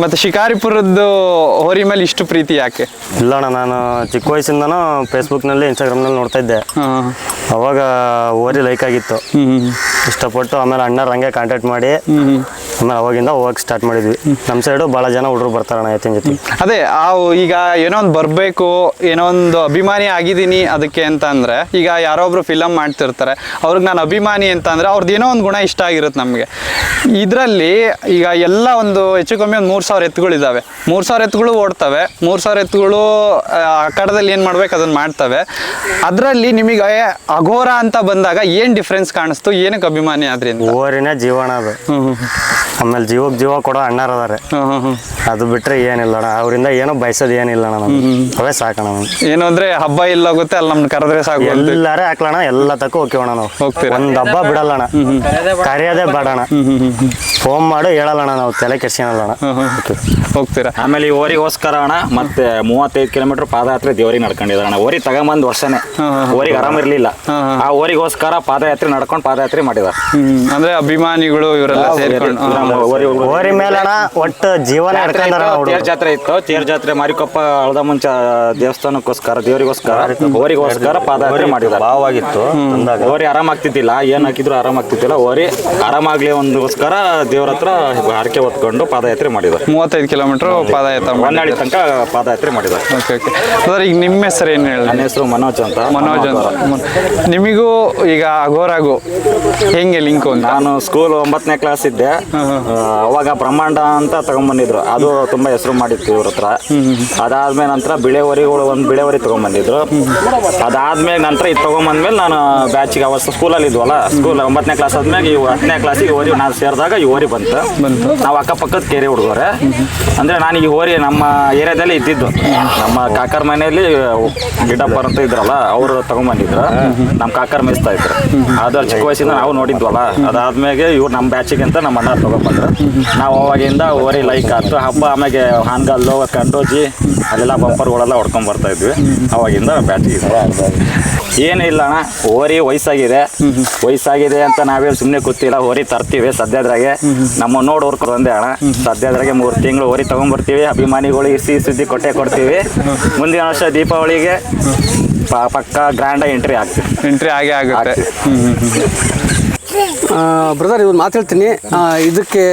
ಮತ್ತೆ ಶಿಕಾರಿಪುರದ್ದು ಹೋರಿ ಮೇಲೆ ಇಷ್ಟು ಪ್ರೀತಿ ಯಾಕೆ? ಇಲ್ಲ ಅಣ್ಣ, ನಾನು ಚಿಕ್ಕ ವಯಸ್ಸಿಂದನೂ ಫೇಸ್ಬುಕ್ನಲ್ಲಿ ಇನ್ಸ್ಟಾಗ್ರಾಮ್ನಲ್ಲಿ ನೋಡ್ತಾ ಇದ್ದೆ. ಅವಾಗ ಹೋರಿ ಲೈಕ್ ಆಗಿತ್ತು, ಇಷ್ಟಪಟ್ಟು ಆಮೇಲೆ ಅಣ್ಣರು ಹಂಗೆ ಕಾಂಟ್ಯಾಕ್ಟ್ ಮಾಡಿ ಆಮೇಲೆ ಅವಾಗಿಂದ ಹೋಗಕ್ಕೆ ಸ್ಟಾರ್ಟ್ ಮಾಡಿದ್ವಿ. ನಮ್ಮ ಸೈಡು ಭಾಳ ಜನ ಹುಡುಗರು ಬರ್ತಾರಣ್ಣ ಎತ್ತಿನ ಜೊತೆ. ಅದೇ ಈಗ ಏನೋ ಒಂದು ಬರಬೇಕು, ಏನೋ ಒಂದು ಅಭಿಮಾನಿ ಆಗಿದ್ದೀನಿ ಅದಕ್ಕೆ ಅಂತ ಅಂದರೆ, ಈಗ ಯಾರೊಬ್ರು ಫಿಲಮ್ ಮಾಡ್ತಿರ್ತಾರೆ, ಅವ್ರಿಗೆ ನಾನು ಅಭಿಮಾನಿ ಅಂತ ಅಂದರೆ ಅವ್ರದ್ದು ಏನೋ ಒಂದು ಗುಣ ಇಷ್ಟ ಆಗಿರುತ್ತೆ ನಮಗೆ. ಇದರಲ್ಲಿ ಈಗ ಎಲ್ಲ ಒಂದು ಹೆಚ್ಚು ಕಮ್ಮಿ ಒಂದು 3000 ಎತ್ತುಗಳಿದ್ದಾವೆ. 3000 ಎತ್ತುಗಳು ಓಡ್ತವೆ. 3000 ಎತ್ತುಗಳು ಅಖಾಡದಲ್ಲಿ ಏನು ಮಾಡ್ಬೇಕು ಅದನ್ನು ಮಾಡ್ತವೆ. ಅದರಲ್ಲಿ ನಿಮಗೆ ಅಘೋರ ಅಂತ ಬಂದಾಗ ಏನು ಡಿಫ್ರೆನ್ಸ್ ಕಾಣಿಸ್ತು? ಏನಕ್ಕೆ ಅಭಿಮಾನಿ ಆದ್ರಿ? ಓರಿನ ಜೀವನ ಅದು. ಆಮೇಲೆ ಜೀವಕ್ಕೆ ಜೀವ ಕೊಡೋ ಅಣ್ಣಾರ ಅದಾರೆ, ಅದು ಬಿಟ್ರೆ ಏನಿಲ್ಲ ಅಣ್ಣ. ಅವರಿಂದ ಏನೋ ಬಯಸೋದು ಏನಿಲ್ಲ ಅಣ್ಣ, ಅವೇ ಸಾಕಣ. ಏನು ಅಂದ್ರೆ ಹಬ್ಬ ಇಲ್ಲ ಹೋಗುತ್ತೆ, ಅಲ್ಲಿ ನಮ್ಗೆ ಕರೆದ್ರೆ ಸಾಕು, ಎಲ್ಲಾರೇ ಹಾಕ್ಲಣ, ಎಲ್ಲ ತಕ್ಕ ಹೋಗ್ತೀವಣ್ಣ ನಾವು. ಒಂದ್ ಹಬ್ಬ ಬಿಡಲ್ಲಣ, ಕರೆಯೋದೇ ಬೇಡಣ. ಫೋನ್ ಮಾಡು ಹೇಳಲ್ಲಣ್ಣ, ನಾವು ತಲೆ ಕೆಡ್ಸ್ಕೊಳಲ್ಲಣ, ಹೋಗ್ತೀರಾ. ಆಮೇಲೆ ಈ ಓರಿಗೋಸ್ಕರ ಅಣ್ಣ ಮತ್ತೆ 35 ಕಿಲೋಮೀಟರ್ ಪಾದಯಾತ್ರೆ ದೇವರಿಗೆ ನಡ್ಕೊಂಡಿದ್ದಾರಣ. ಓರಿ ತಗೊಂಬಂದ್ ವರ್ಷನೇ, ಓರಿಗೆ ಆರಾಮಿರ್ಲಿಲ್ಲ. ಆ ಓರಿಗೋಸ್ಕರ ಪಾದಯಾತ್ರೆ ನಡ್ಕೊಂಡು ಪಾದಯಾತ್ರೆ ಮಾಡಿದಾರೆ. ಅಂದ್ರೆ ಅಭಿಮಾನಿಗಳು ಇವರೆಲ್ಲ ಸೇರ್ಕೊಂಡು ಓರಿ ಮೇಲಣ ಒಟ್ಟು ಜೀವನ ತೇರ್ ಜಾತ್ರೆ ಇತ್ತು. ತೇರ್ ಜಾತ್ರೆ ಮಾರಿಕೊಪ್ಪ ಅಳದ ಮುಂಚೆ ದೇವಸ್ಥಾನಕ್ಕೋಸ್ಕರ ದೇವರಿಗೋಸ್ಕರ ಓರಿಗೋಸ್ಕರ ಪಾದಯಾತ್ರೆ ಮಾಡಿದಾರೆ. ಭಾವವಾಗಿತ್ತು. ಓರಿ ಆರಾಮಾಗ್ತಿದ್ದಿಲ್ಲ, ಏನ್ ಹಾಕಿದ್ರು ಆರಾಮಾಗ್ತಿದ್ದಿಲ್ಲ. ಓರಿ ಆರಾಮಾಗ್ಲಿ ಒಂದೋಸ್ಕರ ದೇವ್ರ ಹತ್ರ ಹರಕೆ ಹೊತ್ಕೊಂಡು ಪಾದಯಾತ್ರೆ ಮಾಡಿದ್ದಾರೆ. 35 ಕಿಲೋಮೀಟರ್ ಪಾದಯಾತ್ರೆ ಹೊನ್ನಾಳಿ ತನಕ ಪಾದಯಾತ್ರೆ ಮಾಡಿದ್ದಾರೆ. ಈಗ ನಿಮ್ಮ ಹೆಸರು ಏನು ಹೇಳಿ? ನನ್ನ ಹೆಸರು ಮನೋಜ್ ಅಂತ. ಮನೋಜ್ ಅಂತ. ನಿಮಗೂ ಈಗ ಅಘೋರಾಗು ಹೆಂಗೆ ಲಿಂಕ್? ನಾನು ಸ್ಕೂಲ್ 9ನೇ ಕ್ಲಾಸ್ ಇದ್ದೆ, ಅವಾಗ ಬ್ರಹ್ಮಾಂಡ ಅಂತ ತಗೊಂಡ್ಬಂದಿದ್ರು, ಅದು ತುಂಬಾ ಹೆಸರು ಮಾಡಿತ್ತು ಇವ್ರ ಹತ್ರ. ಅದಾದ್ಮೇಲೆ ನಂತರ ಬಿಳೆವರಿಗಳು ಒಂದು ಬಿಳೆವರಿ ತಗೊಂಡ್ಬಂದಿದ್ರು. ಅದಾದ್ಮೇಲೆ ನಂತರ ಇದು ತಗೊಂಡ್ಬಂದ್ಮೇಲೆ ನಾನು ಬ್ಯಾಚಿಗೆ ಅವತ್ತು ಸ್ಕೂಲಲ್ಲಿ ಇದ್ವಲ್ಲ, ಸ್ಕೂಲ್ 9ನೇ ಕ್ಲಾಸ್ ಆದ್ಮೇಲೆ 10ನೇ ಕ್ಲಾಸಿಗೆ ಓರಿ ನಾನು ಸೇರಿದಾಗ ಈ ಓರಿ ಬಂತು. ನಾವು ಅಕ್ಕಪಕ್ಕದ ಕೇರಿ ಹುಡುಗರೆ, ಅಂದ್ರೆ ನಾನು ಈ ಓರಿ ನಮ್ಮ ಏರಿಯಾದಲ್ಲಿ ಇದ್ದಿದ್ದು, ನಮ್ಮ ಕಾಕರ್ ಮನೆಯಲ್ಲಿ ಗಿಡ್ಡಪ್ಪರ್ ಅಂತ ಇದ್ರಲ್ಲ ಅವರು ತಗೊಂಡ್ಬಂದಿದ್ರು. ನಮ್ಮ ಕಾಕರ್ ಮೇಯಿಸ್ತಾ ಇದ್ರು, ಅದು ಚಿಕ್ಕ ವಯಸ್ಸಿಂದ ನಾವು ನೋಡಿದ್ವಲ್ಲ. ಅದಾದ್ಮೇಲೆ ಇವ್ರು ನಮ್ಮ ಬ್ಯಾಚಿಗೆ ಅಂತ ನಮ್ಮ ಅಣ್ಣ ತಗೊಂಡ್ಬಂದ್ರು. ನಾವು ಅವಾಗಿಂದ ಓರಿ ಲೈಕ್ ಆಯ್ತು. ಹಬ್ಬ ಆಮೇಲೆ ಹಾನ್ಗಲ್ಲು ಕಂಡೋಜಿ ಅಲ್ಲೆಲ್ಲ ಬಂಪರ್ಗಳೆಲ್ಲ ಹೊಡ್ಕೊಂಡ್ ಬರ್ತಾ ಇದ್ವಿ. ಅವಾಗಿಂದ ಬ್ಯಾಚಿಗೆ ಏನು ಇಲ್ಲ ಅಣ್ಣ, ಓರಿ ವಯಸ್ಸಾಗಿದೆ ಅಂತ ನಾವೇನು ಸುಮ್ಮನೆ ಕೂತಿಲ್ಲ. ಓರಿ ತರ್ತೀವಿ ಸದ್ಯದ್ರಾಗೆ, ನಮ್ಮ ನೋಡಿ ಹೊರ್ಕೊಂಡೆ ಅಣ್ಣ. ಸದ್ಯದ್ರಾಗೆ 3 ತಿಂಗಳು ಓರಿ ತಗೊಂಡ್ಬರ್ತೀವಿ. ಅಭಿಮಾನಿಗಳಿಗೆ ಸಿಹಿ ಸುದ್ದಿ ಕೊಡ್ತೀವಿ. ಮುಂದಿನ ವರ್ಷ ದೀಪಾವಳಿಗೆ ಪಕ್ಕ ಗ್ರ್ಯಾಂಡ್ ಎಂಟ್ರಿ ಆಗೇ ಆಗುತ್ತೆ. ಬ್ರದರ್ ಇವ್ರು ಮಾತು ಹೇಳ್ತೀನಿ, ಇದಕ್ಕೆ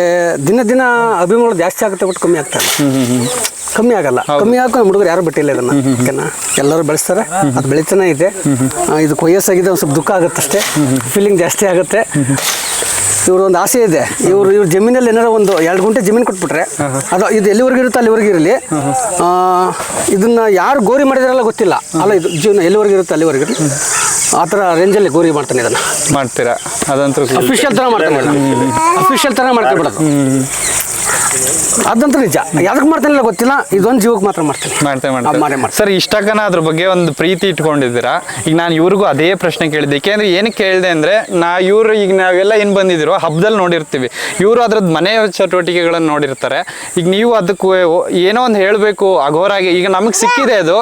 ದಿನ ಅಭಿಮಾನ ಜಾಸ್ತಿ ಆಗುತ್ತೆ ಬಿಟ್ಟು ಕಮ್ಮಿ ಆಗ್ತಾ ಇಲ್ಲ. ಕಮ್ಮಿ ಆಗಲ್ಲ. ಕಮ್ಮಿ ಹಾಕೊಂಡು ಹುಡುಗರು ಯಾರು ಬಿಟ್ಟಿಲ್ಲ ಇದನ್ನು. ಓಕೆನಾ, ಎಲ್ಲರೂ ಬೆಳೆಸ್ತಾರೆ, ಅದು ಬೆಳಿತಾನೆ ಇದೆ. ಇದಕ್ಕೆ ವಯಸ್ಸಾಗಿದೆ, ಒಂದು ಸ್ವಲ್ಪ ದುಃಖ ಆಗುತ್ತಷ್ಟೇ, ಫೀಲಿಂಗ್ ಜಾಸ್ತಿ ಆಗುತ್ತೆ. ಇವ್ರ ಒಂದು ಆಸೆ ಇದೆ, ಇವ್ರ ಜಮೀನಲ್ಲಿ ಏನಾರ ಒಂದು 2 ಗುಂಟೆ ಜಮೀನು ಕೊಟ್ಬಿಟ್ರೆ ಅದು ಇದು ಎಲ್ಲಿವರೆಗೂ ಇರುತ್ತೆ ಅಲ್ಲಿವರೆಗೂ ಇರಲಿ. ಇದನ್ನ ಯಾರು ಗೋರಿ ಮಾಡಿದಾರಲ್ಲ ಗೊತ್ತಿಲ್ಲ ಅಲ್ಲ, ಇದು ಜೀವನ ಎಲ್ಲಿವರೆಗೂ ಇರುತ್ತೆ ಅಲ್ಲಿವರೆಗೂ ಇರಲಿ. ಆ ಥರ ರೇಂಜಲ್ಲಿ ಗೋರಿ ಮಾಡ್ತಾನೆ ಇದನ್ನು. ಮಾಡ್ತೀರಾ? ಅದಂತೂ ಅಫಿಷಿಯಲ್ ಥರ ಮಾಡ್ತಾನೆ, ಅಫಿಷಿಯಲ್ ಥರ ಮಾಡ್ಕೊಬಿಡೋದು. ಅದಂತೂ ನಿಜ. ಯಾವ್ದಕ್ಕೆ ಮಾಡ್ತಾನಿಲ್ಲ ಗೊತ್ತಿಲ್ಲ, ಇದೊಂದು ಜೀವಕ್ಕೆ ಮಾತ್ರ ಮಾಡ್ತೀನಿ. ಸರ್, ಇಷ್ಟಕ್ಕನ ಅದ್ರ ಬಗ್ಗೆ ಒಂದು ಪ್ರೀತಿ ಇಟ್ಕೊಂಡಿದ್ದೀರಾ. ಈಗ ನಾನು ಇವ್ರಿಗೂ ಅದೇ ಪ್ರಶ್ನೆ ಕೇಳಿದ್ದೆ. ಏಕೆಂದ್ರೆ ಏನಕ್ಕೆ ಕೇಳಿದೆ ಅಂದ್ರೆ, ಇವರು ಈಗ ನಾವೆಲ್ಲ ಏನು ಬಂದಿದ್ರು ಹಬ್ಬದಲ್ಲಿ ನೋಡಿರ್ತೀವಿ, ಇವರು ಅದ್ರದ್ದು ಮನೆ ಚಟುವಟಿಕೆಗಳನ್ನು ನೋಡಿರ್ತಾರೆ. ಈಗ ನೀವು ಅದಕ್ಕೂ ಏನೋ ಒಂದು ಹೇಳಬೇಕು ಅಘೋರಾಗಿ. ಈಗ ನಮಗೆ ಸಿಕ್ಕಿದೆ ಅದು,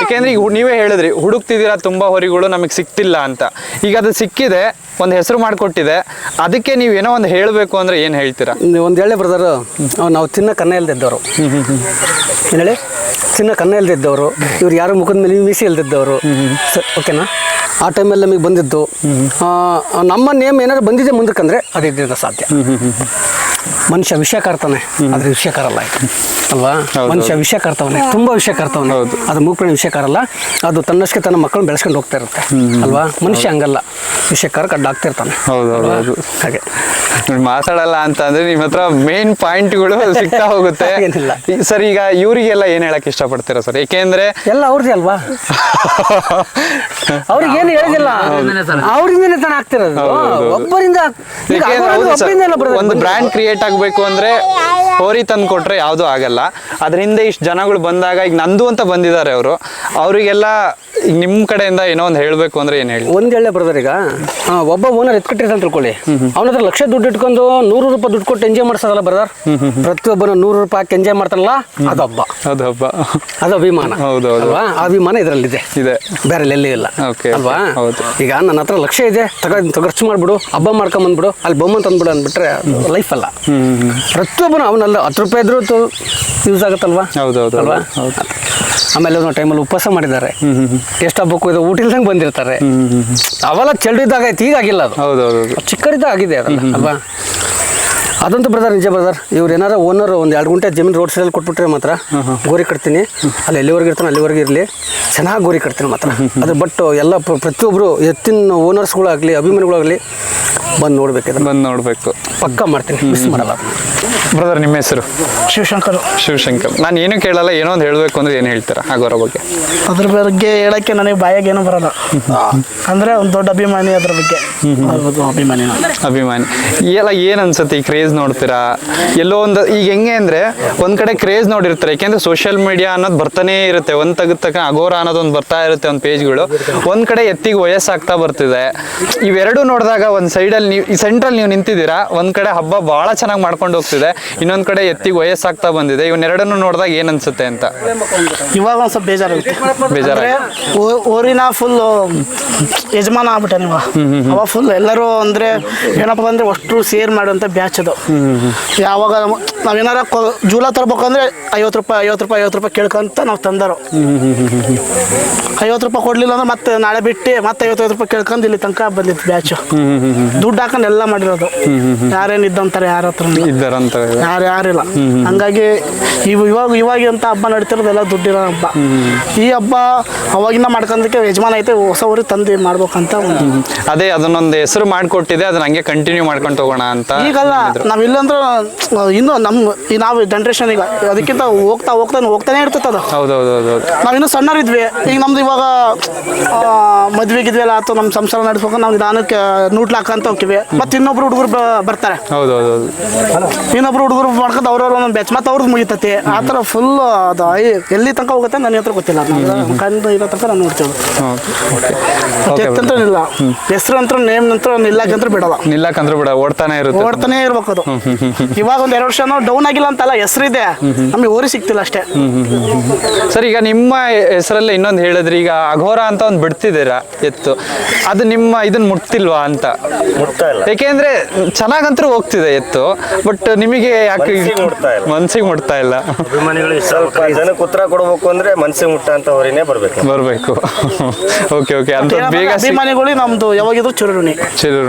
ಯಾಕೆಂದ್ರೆ ಈಗ ನೀವೇ ಹೇಳಿದ್ರಿ ಹುಡುಕ್ತಿದ್ದೀರಾ ತುಂಬ ಹೊರಿಗಳು, ನಮಗೆ ಸಿಕ್ತಿಲ್ಲ ಅಂತ. ಈಗ ಅದು ಸಿಕ್ಕಿದೆ, ಒಂದು ಹೆಸರು ಮಾಡಿಕೊಟ್ಟಿದೆ, ಅದಕ್ಕೆ ನೀವೇನೋ ಒಂದು ಹೇಳಬೇಕು ಅಂದರೆ ಏನು ಹೇಳ್ತೀರಾ? ಒಂದು ಹೇಳಿ ಬ್ರದರ್, ನಾವು ತಿನ್ನ ಕನ್ನ ಇಲ್ದಿದ್ದವರು, ಹೇಳಿ ತಿನ್ನ ಕನ್ನ ಇಲ್ದಿದ್ದವರು, ಇವ್ರು ಯಾರು ಮುಖದ ಮೇಲೆ ಮೀಸಿ ಇಲ್ದಿದ್ದವರು. ಓಕೆನಾ, ಆ ಟೈಮಲ್ಲಿ ನಮಗೆ ಬಂದಿದ್ದು ನಮ್ಮ ನೇಮ್ ಏನಾದ್ರು ಬಂದಿದೆ ಮುಂದಕ್ಕಂದ್ರೆ ಅದು ಇದ್ದಿದ್ದು ಸಾಧ್ಯ. ಮನುಷ್ಯ ವಿಷಯ ಕಾರ್ತಾನೆ, ಆದ್ರೆ ವಿಷಯ ಕಾರಲ್ಲ ಅಲ್ವಾ? ಮನುಷ್ಯ ವಿಷಯ ಕಾರ್ತಾವನೆ, ತುಂಬಾ ವಿಷಯ ಕಾರ್ತಾವನೆ. ಅದು ಮೂಕ್ರಾಣಿ ವಿಷಯ ಕಾರಲ್ಲ, ಅದು ತನ್ನಷ್ಟಕ್ಕೆ ತನ್ನ ಮಕ್ಕಳನ್ನ ಬೆಳೆಸ್ಕೊಂಡು ಹೋಗ್ತಾ ಇರುತ್ತೆ ಅಲ್ವಾ? ಮನುಷ್ಯ ಹಂಗಲ್ಲ, ವಿಷಯಕಾರ ಕಡ್ಡಾಗ್ತಿರ್ತಾನೆ. ಹೌದು. ಹಾಗೆ ಮಾತಾಡಲ್ಲ ಅಂತ ಅಂದ್ರೆ ನಿಮ್ಮ ಹತ್ರ ಮೇನ್ ಪಾಯಿಂಟ್ಗಳು ಸಿಗ್ತಾ ಹೋಗುತ್ತೆ. ಸರ್, ಈಗ ಇವರಿಗೆಲ್ಲ ಏನ್ ಹೇಳಕ್ ಇಷ್ಟಪಡ್ತೀರಾ ಸರ್? ಏಕೆಂದ್ರೆ ಎಲ್ಲ ಅವ್ರದೇ ಅಲ್ವಾ, ಅವ್ರಿಗೆ ಏನು ಹೇಳಿದಿಲ್ಲ, ಅವ್ರಿಂದನೇ ತಾನೇ ಆಗ್ತಿರೋದು. ಒಬ್ಬರಿಂದ ಒಂದು ಬ್ರ್ಯಾಂಡ್ ಕ್ರಿಯೇಟ್ ಆಗ್ಬೇಕು ಅಂದ್ರೆ ಹೋರಿ ತಂದು ಕೊಟ್ರೆ ಯಾವ್ದು ಆಗಲ್ಲ. ಅದ್ರ ಹಿಂದೆ ಇಷ್ಟು ಜನಗಳು ಬಂದಾಗ, ಈಗ ನಂದು ಅಂತ ಬಂದಿದ್ದಾರೆ ಅವರು, ಅವರಿಗೆಲ್ಲ ಈಗ ನಿಮ್ಮ ಕಡೆಯಿಂದ ಏನೋ ಒಂದು ಹೇಳಬೇಕು ಅಂದ್ರೆ ಏನು ಹೇಳಿ? ಒಂದು ಹೇಳೇ ಬ್ರದರ್, ಈಗ ಒಬ್ಬ ಓನರ್ ಎತ್ಕಟ್ಟಿರ್ತ ಅಂತ ತಿಳ್ಕೊಳ್ಳಿ, ಅವನ ಹತ್ರ ಲಕ್ಷ ದುಡ್ಡು ಇಟ್ಕೊಂಡು 100 ರೂಪಾಯಿ ದುಡ್ಡು ಕೊಟ್ಟು ಎಂಜಾಯ್ ಮಾಡ್ಸೋದಲ್ಲ ಬ್ರದರ್. ಪ್ರತಿಯೊಬ್ಬರು 100 ರೂಪಾಯಿ ಹಾಕಿ ಎಂಜಾಯ್ ಮಾಡ್ತಾರಲ್ಲ, ಅದು ಹಬ್ಬ, ಅದು ಅಭಿಮಾನ ಅಲ್ವಾ? ಆ ಅಭಿಮಾನ ಇದರಲ್ಲಿದೆ, ಬೇರೆ ಎಲ್ಲಿ ಇಲ್ಲ ಅಲ್ವಾ? ಈಗ ನನ್ನ ಹತ್ರ ಲಕ್ಷ ಇದೆ, ಖರ್ಚು ಮಾಡ್ಬಿಡು, ಹಬ್ಬ ಮಾಡ್ಕೊಂಬಂದ್ಬಿಡು, ಅಲ್ಲಿ ಬೊಮ್ಮ ತಂದ್ಬಿಡು ಅಂದ್ಬಿಟ್ರೆ ಲೈಫ್ ಅಲ್ಲ. ಪ್ರತಿಯೊಬ್ಬನು ಅವನಲ್ಲ 10 ರೂಪಾಯಿ ಇದ್ರೂ ಯೂಸ್ ಆಗುತ್ತಲ್ವಾ? ಅಲ್ವಾ? ಆಮೇಲೆ ಒಂದು ಟೈಮಲ್ಲಿ ಉಪವಾಸ ಮಾಡಿದ್ದಾರೆ, ಎಷ್ಟು ಹಬ್ಬಕ್ಕೂ ಇದು ಊಟ ಇಲ್ದಂಗೆ ಬಂದಿರ್ತಾರೆ. ಅವೆಲ್ಲ ಚೆಲ್ಡಿದ್ದಾಗ ಆಯ್ತು, ಈಗ ಆಗಿಲ್ಲ. ಅದು ಚಿಕ್ಕದಿದ್ದಾಗ ಆಗಿದೆ ಅದಲ್ಲ ಅಲ್ವಾ? ಅದಂತೂ ಬ್ರದರ್ ನಿಜ ಬ್ರದರ್. ಇವ್ರು ಏನಾರ ಓನರ್ ಒಂದು 2 ಗುಂಟೆ ಜಮೀನು ರೋಡ್ ಸೈಡಲ್ಲಿ ಕೊಟ್ಬಿಟ್ರೆ ಮಾತ್ರ ಗೋರಿ ಕಟ್ತೀನಿ, ಅಲ್ಲಿ ಎಲ್ಲಿವರೆಗೆ ಇರ್ತಾನೆ ಅಲ್ಲಿವರೆಗೆ ಇರಲಿ, ಚೆನ್ನಾಗಿ ಗೋರಿ ಕಟ್ತೀನಿ ಮಾತ್ರ. ಅದು ಬಟ್ ಎಲ್ಲ ಪ್ರತಿಯೊಬ್ಬರು ಎತ್ತಿನ ಓನರ್ಸ್ಗಳಾಗಲಿ ಅಭಿಮಾನಿಗಳಾಗಲಿ ಬಂದು ನೋಡಬೇಕು, ಪಕ್ಕ ಮಾಡ್ತೀನಿ, ಮಿಸ್ ಮಾಡಲ್ಲ. ಬ್ರದರ್, ನಿಮ್ಮ ಹೆಸರು? ಶಿವಶಂಕರ್. ನಾನು ಏನು ಕೇಳಲ್ಲ, ಏನೋ ಒಂದು ಹೇಳಬೇಕು ಅಂದ್ರೆ ಏನು ಹೇಳ್ತೀರಾ ಅಗೋರ ಬಗ್ಗೆ? ಅದ್ರ ಬಗ್ಗೆ ಹೇಳಕ್ಕೆ ನನಗೆ ಬಾಯಾಗ ಏನೂ ಬರಲ್ಲ, ಅಂದ್ರೆ ಒಂದು ದೊಡ್ಡ ಅಭಿಮಾನಿ ಅದ್ರ ಬಗ್ಗೆ. ಅಭಿಮಾನಿ ಎಲ್ಲ ಏನು ಅನ್ಸುತ್ತೆ ಈ ಕ್ರೇಜ್ ನೋಡ್ತೀರಾ? ಎಲ್ಲೋ ಒಂದು ಈಗ ಹೆಂಗೆ ಅಂದ್ರೆ ಒಂದ್ ಕಡೆ ಕ್ರೇಜ್ ನೋಡಿರ್ತಾರೆ, ಯಾಕೆಂದ್ರೆ ಸೋಷಿಯಲ್ ಮೀಡಿಯಾ ಅನ್ನೋದು ಬರ್ತಾನೆ ಇರುತ್ತೆ, ಒಂದ್ ತಕ್ಕ ಅಗೋರ ಅನ್ನೋದು ಒಂದು ಬರ್ತಾ ಇರುತ್ತೆ, ಒಂದು ಪೇಜ್ಗಳು. ಒಂದ್ ಕಡೆ ಎತ್ತಿಗೆ ವಯಸ್ಸಾಗ್ತಾ ಬರ್ತಿದೆ. ಇವೆರಡು ನೋಡಿದಾಗ ಒಂದ್ ಸೈಡಲ್ಲಿ ನೀವು ಈ ಸೆಂಟ್ರಲ್ಲಿ ನೀವು ನಿಂತಿದ್ದೀರಾ, ಒಂದ್ ಕಡೆ ಹಬ್ಬ ಬಹಳ ಚೆನ್ನಾಗಿ ಮಾಡ್ಕೊಂಡು ಹೋಗ್ತಿದೆ, ಇನ್ನೊಂದ್ ಕಡೆ ಎತ್ತಿಗೆ ವಯಸ್ಸಾಗ್ತಾ ಬಂದಿದೆ. ಇವನ್ನೆರಡನ್ನು ನೋಡಿದಾಗ ಏನ್ ಅನ್ಸುತ್ತೆ ಅಂತ? ಇವಾಗ ಒಂದ್ ಸ್ವಲ್ಪ ಬೇಜಾರಾಗುತ್ತೆ. ಊರಿನ ಫುಲ್ ಯಜಮಾನ ಆಗ್ಬಿಟ್ಟೆ ನೀವು. ಅವ ಫುಲ್ ಎಲ್ಲರೂ ಅಂದ್ರೆ ಏನಪ್ಪ ಅಂದ್ರೆ ಅಷ್ಟು ಸೇರ್ ಮಾಡುವಂತ ಬ್ಯಾಚ್ ಅದು. ಯಾವಾಗ ನಾವೇನಾರ ಜೂಲ ತರ್ಬೇಕಂದ್ರೆ 50 ರೂಪಾಯಿ ಕೇಳ್ಕೊಂತ ನಾವು ತಂದರು. 50 ರೂಪಾಯಿ ಕೊಡ್ಲಿಲ್ಲ ಅಂದ್ರೆ ಮತ್ತೆ ನಾಳೆ ಬಿಟ್ಟು ಮತ್ತೆ 50 ರೂಪಾಯಿ ಕೇಳ್ಕೊಂಡು ಇಲ್ಲಿ ತನಕ ಬಂದಿತ್ತು ಬ್ಯಾಚ್. ದುಡ್ಡು ಹಾಕೊಂಡು ಎಲ್ಲ ಮಾಡಿರೋದು. ಯಾರೇನು ಇದ್ದಂತಾರೆ, ಯಾರ ಹತ್ರ ಯಾರಿಲ್ಲ. ಹಂಗಾಗಿ ಇವಾಗ ಅಂತ ಹಬ್ಬ ನಡೀತಿರೋದೆಲ್ಲ ದುಡ್ಡಿರೋ ಹಬ್ಬ. ಈ ಹಬ್ಬ ಅವಾಗಿಂದ ಮಾಡ್ಕೊಂಡಕ್ಕೆ ಯಜಮಾನ ಐತೆ, ಹೊಸ ಊರಿಗೆ ತಂದು ಮಾಡ್ಬೇಕಂತ ಅದೇ ಅದನ್ನೊಂದು ಹೆಸರು ಮಾಡಿಕೊಟ್ಟಿದೆ, ಅದನ್ನ ಹಂಗೆ ಕಂಟಿನ್ಯೂ ಮಾಡ್ಕೊಂಡು ಹೋಗೋಣ ಅಂತ. ಈಗಲ್ಲ ನಾವ್ ಇಲ್ಲಂದ್ರೆ ಇನ್ನು ನಾವು ಜನರೇಷನ್ ಈಗ ಅದಕ್ಕಿಂತ ಹೋಗ್ತಾನೆ ಇರ್ತೈತೆ ಅದು. ಹೌದೌದು. ನಾವಿನ್ನೂ ಸಣ್ಣರಿದ್ವಿ. ಈಗ ನಮ್ದು ಇವಾಗ ಮದ್ವೆಗಿದ್ವಿ ಎಲ್ಲ ಆಯ್ತು, ನಮ್ಮ ಸಂಸಾರ ನಡೆಸ್ಬೇಕು, ನಾವು ನಿಧಾನಕ್ಕೆ ನೂಟ್ಲು ಹಾಕಂತ ಹೋಗ್ತೀವಿ. ಮತ್ತೆ ಇನ್ನೊಬ್ರು ಹುಡುಗರು ಬರ್ತಾರೆ, ಇನ್ನೊಬ್ರು ಹುಡುಗರು ಮಾಡ್ಕೊಂಡು ಅವ್ರವ್ರ ಒಂದೊಂದು ಬ್ಯಾಚ್ ಮತ್ತೆ ಅವ್ರದ್ದು ಮುಗಿತತಿ. ಆ ಥರ ಫುಲ್ ಅದು ಎಲ್ಲಿ ತನಕ ಹೋಗುತ್ತೆ ನನಗೆ ಹತ್ರ ಗೊತ್ತಿಲ್ಲ. ಕಂಡು ಇರೋ ತನಕ ನಾನು ನೋಡ್ತೇವೆ. ಎತ್ತಂತ್ರ ಇಲ್ಲ, ಹೆಸರು ಅಂತ ನೇಮ್ ನಂತರ ನಿಲ್ಲಕ್ಕಂತ್ರ ಬಿಡಲ್ಲ, ಓಡ್ತಾನೆ ಇರ್ಬೇಕು ಅದು. ಇವಾಗ ಒಂದ್ 2 ವರ್ಷ ಡೌನ್ ಆಗಿಲ್ಲ ಅಂತಲ್ಲ, ಹೆಸರಿದೆ, ನಮಗೆ ಓರಿ ಸಿಗ್ತಿಲ್ಲ ಅಷ್ಟೇ. ಸರ್, ಈಗ ನಿಮ್ಮ ಹೆಸರಲ್ಲೇ ಇನ್ನೊಂದು ಹೇಳಿದ್ರಿ, ಈಗ ಅಘೋರ ಅಂತ ಒಂದು ಬಿಡ್ತಿದ್ದೀರಾ ಎತ್ತು, ಅದು ನಿಮ್ಮ ಇದನ್ನ ಮುಟ್ತಿಲ್ವಾ ಅಂತ? ಯಾಕೆಂದ್ರೆ ಚೆನ್ನಾಗಂತೂ ಹೋಗ್ತಿದೆ ಎತ್ತು, ಬಟ್ ನಿಮಗೆ ಯಾಕೆ ಮನ್ಸಿಗೆ ಮುಟ್ತಾ ಇಲ್ಲ? ಅಭಿಮಾನಿಗಳು ಸ್ವಲ್ಪ ಜನಕ್ಕೆ ಉತ್ತರ ಕೊಡಬೇಕು ಅಂದ್ರೆ ಮನ್ಸಿಗೆ ಮುಟ್ಟ ಅಂತ ಅವರೇನೆ ಬರ್ಬೇಕು. ಓಕೆ ಅಂತ ಬೇಗ ಅಭಿಮಾನಿಗಳು ನಮ್ದು ಯಾವಾಗಿದ್ರು ಚಿರುರುಣಿ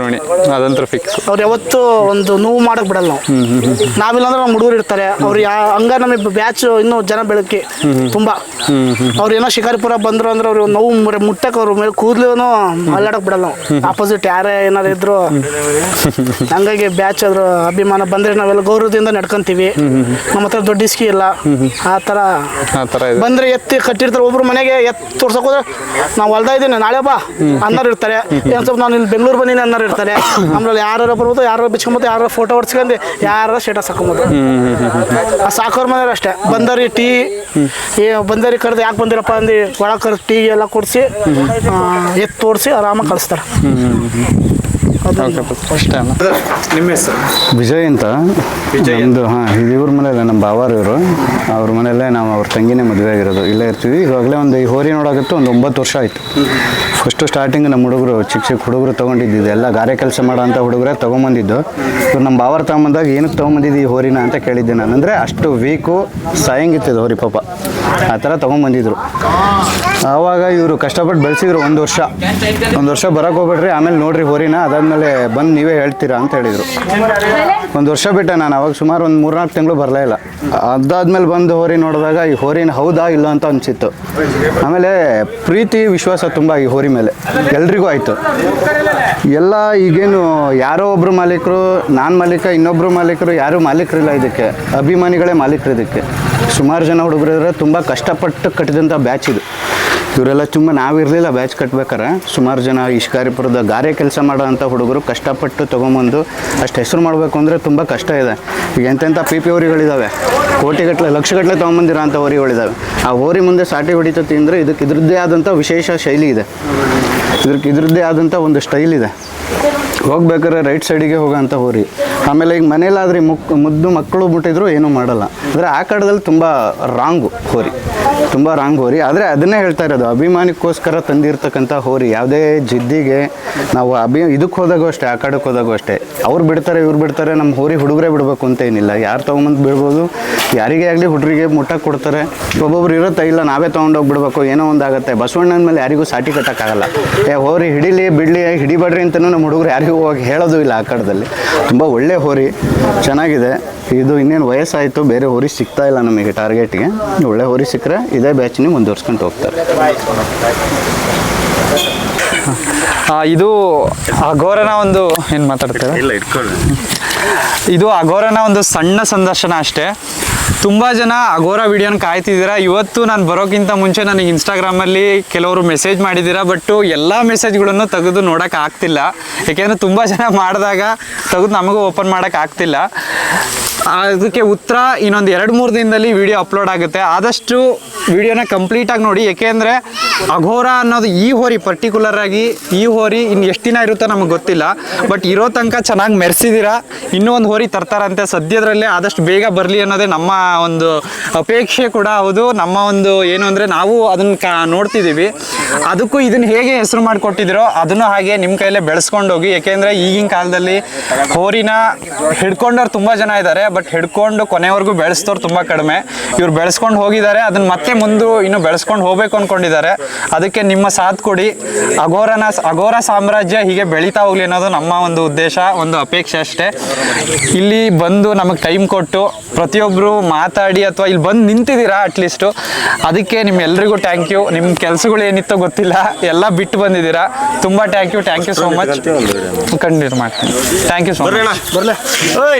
ಅದಂತೂ ಫಿಕ್ಸ್. ಅವ್ರು ಯಾವತ್ತು ಒಂದು ನೋವು ಮಾಡಕ್ ಬಿಡಲ್ಲ ನಾವು. ನಾವಿಲ್ಲಾಂದ್ರೆ ನಮ್ಮ ಹುಡುಗರು ಇರ್ತಾರೆ, ಅವ್ರು ಹಂಗ ನಮಗೆ ಬ್ಯಾಚ್ ಇನ್ನೂ ಜನ ಬೆಳಕಿ ತುಂಬಾ. ಅವ್ರು ಏನೋ ಶಿಕಾರಿಪುರ ಬಂದ್ರು ಅಂದ್ರೆ ಅವ್ರು ನೋವು ಮುಟ್ಟಕ್ ಅವ್ರ ಮೇಲೆ ಕೂದ್ಲು ಅಲ್ಲಾಡಕ್ ಬಿಡಲ್ಲ ನಾವು. ಆಪೋಸಿಟ್ ಯಾರೇ ಏನಾರು ಇದ್ರು. ಹಂಗಾಗಿ ಬ್ಯಾಚ್ ಅದ್ರ ಅಭಿಮಾನ ಬಂದ್ರೆ ನಾವೆಲ್ಲ ಗೌರವದಿಂದ ನಡ್ಕೊಂತೀವಿ. ನಮ್ಮ ಹತ್ರ ದೊಡ್ಡ ಇಸ್ಕಿ ಇಲ್ಲ. ಆ ತರ ಬಂದ್ರೆ ಎತ್ತಿ ಕಟ್ಟಿರ್ತಾರೆ. ಒಬ್ರು ಮನೆಗೆ ತೋರ್ಸಕ್ ಹೋದ್ರೆ ನಾವು ಹೊಲ್ದಾ ಇದ್ದೀನಿ ನಾಳೆ ಬಾ ಅನ್ನೋರು ಇರ್ತಾರೆ. ಏನ್ ಸ್ವಲ್ಪ ನಾನು ಇಲ್ಲಿ ಬೆಂಗಳೂರು ಬಂದಿನಿ ಅನ್ನೋರು ಇರ್ತಾರೆ. ಆಮೇಲೆ ಯಾರು ಬರ್ಬೋದು, ಯಾರು ಬಿಚ್ಕೊಂಬೋದು, ಯಾರು ಫೋಟೋ ಹೊಡ್ಸ್ಕೊಂಡು ಯಾರು ಸ್ಟೇಟಸ್ ಹಾಕೊಂಬೋದು. ಆ ಸಾಕೋರ್ ಮನೆಯವ್ರು ಅಷ್ಟೇ. ಬಂದವ್ರಿಗೆ ಟೀ ಬಂದವ್ರಿಗೆ ಕರೆದು ಯಾಕೆ ಬಂದಿರಪ್ಪ ಅಂದು ಒಳಗೆ ಕರೆದು ಟೀ ಎಲ್ಲ ಕೊಡಿಸಿ ಎತ್ತು ತೋರಿಸಿ ಆರಾಮಾಗಿ ಕಳಿಸ್ತಾರೆ. ನಿಮ್ಮ ಹೆಸರು? ವಿಜಯ್ ಅಂತ. ನಮ್ಮದು ಇವ್ರ ಮನೇಲೆ ನಮ್ಮ ಬಾವಾರು ಇವರು. ಅವ್ರ ಮನೆಯಲ್ಲೇ ನಾವು ಅವ್ರ ತಂಗಿನೇ ಮದುವೆ ಆಗಿರೋದು. ಇಲ್ಲೇ ಇರ್ತೀವಿ. ಇವಾಗಲೇ ಒಂದು ಈ ಹೋರಿ ನೋಡೋಕತ್ತು ಒಂದು 9 ವರ್ಷ ಆಯಿತು. ಫಸ್ಟು ಸ್ಟಾರ್ಟಿಂಗ್ ನಮ್ಮ ಹುಡುಗರು ಚಿಕ್ಕ ಹುಡುಗರು ತೊಗೊಂಡಿದ್ದು ಎಲ್ಲ ಗಾರೆ ಕೆಲಸ ಮಾಡೋ ಅಂಥ ಹುಡುಗರೇ ತೊಗೊಂಬಂದಿದ್ದು. ಇವ್ರು ನಮ್ಮ ಬಾವಾರು ತೊಗೊಂಬಂದಾಗ ಏನಕ್ಕೆ ತೊಗೊಂಬಂದಿದ್ದು ಈ ಹೋರಿನ ಅಂತ ಕೇಳಿದ್ದೆ ನಾನು. ಅಂದರೆ ಅಷ್ಟು ವೀಕು ಸಾಯಂಗಿತ್ತಿದ್ದು ಹೋರಿ ಪಾಪ, ಆ ಥರ ತೊಗೊಂಬಂದಿದ್ರು. ಆವಾಗ ಇವರು ಕಷ್ಟಪಟ್ಟು ಬೆಳೆಸಿದ್ರು. ಒಂದು ವರ್ಷ ಬರೋಕೆ ಹೋಗ್ಬೇಡ್ರಿ, ಆಮೇಲೆ ನೋಡ್ರಿ ಹೋರಿನ, ಅದಾದಮೇಲೆ ಬಂದು ನೀವೇ ಹೇಳ್ತೀರಾ ಅಂತ ಹೇಳಿದರು. ಒಂದು ವರ್ಷ ಬಿಟ್ಟೆ ನಾನು. ಅವಾಗ ಸುಮಾರು ಒಂದು 3-4 ತಿಂಗಳು ಬರಲೇ ಇಲ್ಲ. ಅದಾದ್ಮೇಲೆ ಬಂದು ಹೋರಿ ನೋಡಿದಾಗ ಈ ಹೋರಿನ ಹೌದಾ ಇಲ್ಲ ಅಂತ ಅನಿಸಿತ್ತು. ಆಮೇಲೆ ಪ್ರೀತಿ ವಿಶ್ವಾಸ ತುಂಬ ಈ ಹೋರಿ ಮೇಲೆ ಎಲ್ರಿಗೂ ಆಯಿತು. ಎಲ್ಲ ಈಗೇನು ಯಾರೋ ಒಬ್ಬರು ಮಾಲೀಕರು, ನಾನು ಮಾಲೀಕ, ಇನ್ನೊಬ್ಬರು ಮಾಲೀಕರು, ಯಾರೂ ಮಾಲೀಕರಿಲ್ಲ ಇದಕ್ಕೆ. ಅಭಿಮಾನಿಗಳೇ ಮಾಲೀಕರು ಇದಕ್ಕೆ. ಸುಮಾರು ಜನ ಹುಡುಗರಿದ್ರೆ ತುಂಬ ಕಷ್ಟಪಟ್ಟು ಕಟ್ಟಿದಂಥ ಬ್ಯಾಚ್ ಇದು. ಇವರೆಲ್ಲ ತುಂಬ ನಾವಿರಲಿಲ್ಲ ಬ್ಯಾಚ್ ಕಟ್ಬೇಕಾರೆ. ಸುಮಾರು ಜನ ಈ ಶಿಕಾರಿಪುರದ ಗಾರೆ ಕೆಲಸ ಮಾಡೋ ಅಂಥ ಹುಡುಗರು ಕಷ್ಟಪಟ್ಟು ತೊಗೊಂಬಂದು ಅಷ್ಟು ಹೆಸರು ಮಾಡಬೇಕು ಅಂದರೆ ತುಂಬ ಕಷ್ಟ ಇದೆ. ಈಗ ಎಂತೆಂಥ ಪಿ ಹೋರಿಗಳಿದ್ದಾವೆ, ಕೋಟಿಗಟ್ಟಲೆ ಲಕ್ಷಗಟ್ಟಲೆ ತೊಗೊಂಬಂದಿರೋ ಅಂಥ ಹೋರಿಗಳಿದ್ದಾವೆ. ಆ ಹೋರಿ ಮುಂದೆ ಸಾಟಿ ಹೊಡಿತತಿ ಅಂದರೆ ಇದಕ್ಕೆ ಇದ್ರದ್ದೇ ಆದಂಥ ವಿಶೇಷ ಶೈಲಿ ಇದೆ. ಇದ್ರದ್ದೇ ಆದಂಥ ಒಂದು ಸ್ಟೈಲ್ ಇದೆ. ಹೋಗ್ಬೇಕಾದ್ರೆ ರೈಟ್ ಸೈಡಿಗೆ ಹೋಗೋಂಥ ಹೋರಿ. ಆಮೇಲೆ ಈಗ ಮನೇಲಾದ್ರೆ ಮುದ್ದು ಮಕ್ಕಳು ಮುಟ್ಟಿದ್ರು ಏನೂ ಮಾಡಲ್ಲ. ಅಂದರೆ ಆ ಕಡದಲ್ಲಿ ತುಂಬ ರಾಂಗು ಹೋರಿ, ತುಂಬ ರಾಂಗ್ ಹೋರಿ. ಆದರೆ ಅದನ್ನೇ ಹೇಳ್ತಾ ಇರೋದು, ಅಭಿಮಾನಕ್ಕೋಸ್ಕರ ತಂದಿರ್ತಕ್ಕಂಥ ಹೋರಿ. ಯಾವುದೇ ಜಿದ್ದಿಗೆ ನಾವು ಇದಕ್ಕೆ ಹೋದಾಗೂ ಅಷ್ಟೇ, ಆ ಕಡೆಗೆ ಹೋದಾಗೂ ಅಷ್ಟೇ. ಅವ್ರು ಬಿಡ್ತಾರೆ ಇವ್ರು ಬಿಡ್ತಾರೆ, ನಮ್ಮ ಹೋರಿ ಹುಡುಗರೇ ಬಿಡಬೇಕು ಅಂತ ಏನಿಲ್ಲ. ಯಾರು ತೊಗೊಂಬಂದು ಬಿಡ್ಬೋದು, ಯಾರಿಗೇ ಆಗಲಿ ಹುಡುಗರಿಗೆ ಮುಟ್ಟಕ್ಕೆ ಕೊಡ್ತಾರೆ. ಒಬ್ಬೊಬ್ರು ಇರುತ್ತೆ, ಇಲ್ಲ ನಾವೇ ತೊಗೊಂಡೋಗಿ ಬಿಡಬೇಕು, ಏನೋ ಒಂದಾಗುತ್ತೆ. ಬಸವಣ್ಣನ ಮೇಲೆ ಯಾರಿಗೂ ಸಾಟಿ ಕಟ್ಟೋಕ್ಕಾಗಲ್ಲ. ಹೋರಿ ಹಿಡೀಲಿ ಬಿಡಲಿ, ಹಿಡಿಬೇಡ್ರಿ ಅಂತಲೂ ನಮ್ಮ ಹುಡುಗರು ಯಾರಿಗೂ ಹೋಗಿ ಹೇಳೋದು ಇಲ್ಲ. ಆ ಕಡದಲ್ಲಿ ತುಂಬ ಒಳ್ಳೆ ಹೋರಿ, ಚೆನ್ನಾಗಿದೆ. ಇದು ಇನ್ನೇನು ವಯಸ್ಸಾಯಿತು, ಬೇರೆ ಹೋರಿ ಸಿಗ್ತಾ ಇಲ್ಲ ನಮಗೆ ಟಾರ್ಗೆಟ್ಗೆ. ಒಳ್ಳೆ ಹೋರಿ ಸಿಕ್ಕರೆ ಇದೇ ಬ್ಯಾಚ್ನಿ ಮುಂದುವರ್ಸ್ಕೊಂಡು ಹೋಗ್ತಾರೆ. ಇದು ಅಘೋರನ ಒಂದು ಏನು ಮಾತಾಡ್ತಾರೆ, ಇದು ಅಘೋರನ ಒಂದು ಸಣ್ಣ ಸಂದರ್ಶನ ಅಷ್ಟೇ. ತುಂಬ ಜನ ಅಘೋರ ವಿಡಿಯೋನ ಕಾಯ್ತಿದ್ದೀರಾ. ಇವತ್ತು ನಾನು ಬರೋಕ್ಕಿಂತ ಮುಂಚೆ ನನಗೆ ಇನ್ಸ್ಟಾಗ್ರಾಮಲ್ಲಿ ಕೆಲವರು ಮೆಸೇಜ್ ಮಾಡಿದ್ದೀರಾ, ಬಟ್ಟು ಎಲ್ಲ ಮೆಸೇಜ್ಗಳನ್ನು ತೆಗೆದು ನೋಡೋಕೆ ಆಗ್ತಿಲ್ಲ. ಯಾಕೆಂದರೆ ತುಂಬ ಜನ ಮಾಡಿದಾಗ ತೆಗೆದು ನಮಗೂ ಓಪನ್ ಮಾಡೋಕೆ ಆಗ್ತಿಲ್ಲ. ಅದಕ್ಕೆ ಉತ್ತರ ಇನ್ನೊಂದು 2-3 ದಿನದಲ್ಲಿ ವಿಡಿಯೋ ಅಪ್ಲೋಡ್ ಆಗುತ್ತೆ. ಆದಷ್ಟು ವಿಡಿಯೋನ ಕಂಪ್ಲೀಟಾಗಿ ನೋಡಿ. ಏಕೆಂದರೆ ಅಘೋರ ಅನ್ನೋದು ಈ ಹೋರಿ ಪರ್ಟಿಕ್ಯುಲರ್ ಆಗಿ ಈ ಹೋರಿ ಇನ್ನು ಎಷ್ಟು ದಿನ ಇರುತ್ತೋ ನಮಗೆ ಗೊತ್ತಿಲ್ಲ. ಬಟ್ ಇರೋ ತನಕ ಚೆನ್ನಾಗಿ ಮೆರೆಸಿದ್ದೀರಾ. ಇನ್ನೂ ಒಂದು ಹೋರಿ ತರ್ತಾರಂತೆ ಸದ್ಯದಲ್ಲೇ. ಆದಷ್ಟು ಬೇಗ ಬರಲಿ ಅನ್ನೋದೇ ನಮ್ಮ ಒಂದು ಅಪೇಕ್ಷೆ ಕೂಡ ಹೌದು. ನಮ್ಮ ಒಂದು ಏನು ಅಂದರೆ ನಾವು ಅದನ್ನು ನೋಡ್ತಿದ್ದೀವಿ. ಅದಕ್ಕೂ ಇದನ್ನು ಹೇಗೆ ಹೆಸರು ಮಾಡಿಕೊಟ್ಟಿದ್ದೀರೋ ಅದನ್ನು ಹಾಗೆ ನಿಮ್ಮ ಕೈಯಲ್ಲೇ ಬೆಳೆಸ್ಕೊಂಡು ಹೋಗಿ. ಏಕೆಂದರೆ ಈಗಿನ ಕಾಲದಲ್ಲಿ ಹೋರಿನ ಹಿಡ್ಕೊಂಡವ್ರು ತುಂಬ ಜನ ಇದ್ದಾರೆ, ಬಟ್ ಹಿಡ್ಕೊಂಡು ಕೊನೆವರೆಗೂ ಬೆಳೆಸ್ತವ್ರು ತುಂಬ ಕಡಿಮೆ. ಇವ್ರು ಬೆಳೆಸ್ಕೊಂಡು ಹೋಗಿದ್ದಾರೆ, ಅದನ್ನು ಮತ್ತೆ ಮುಂದೆ ಇನ್ನು ಬೆಳೆಸ್ಕೊಂಡು ಹೋಗ್ಬೇಕು ಅಂದ್ಕೊಂಡಿದ್ದಾರೆ. ಅದಕ್ಕೆ ನಿಮ್ಮ ಸಾಥ್ ಕೊಡಿ, ಅಘೋರ ಸಾಮ್ರಾಜ್ಯ ಹೀಗೆ ಬೆಳೀತಾ ಹೋಗ್ಲಿ ಅನ್ನೋದು ನಮ್ಮ ಒಂದು ಉದ್ದೇಶ, ಒಂದು ಅಪೇಕ್ಷೆ ಅಷ್ಟೇ. ಇಲ್ಲಿ ಬಂದು ನಮಗೆ ಟೈಮ್ ಕೊಟ್ಟು ಪ್ರತಿಯೊಬ್ಬರು ಮಾತಾಡಿ ಅಥವಾ ಇಲ್ಲಿ ಬಂದು ನಿಂತಿದ್ದೀರಾ ಅಟ್ಲೀಸ್ಟು, ಅದಕ್ಕೆ ನಿಮ್ಮೆಲ್ರಿಗೂ ಥ್ಯಾಂಕ್ ಯು. ನಿಮ್ಮ ಕೆಲಸಗಳು ಏನಿತ್ತೋ ಗೊತ್ತಿಲ್ಲ, ಎಲ್ಲ ಬಿಟ್ಟು ಬಂದಿದ್ದೀರಾ. ತುಂಬ thank you so much. Continue ಮಾಡ್ತೀನಿ. Thank you so much.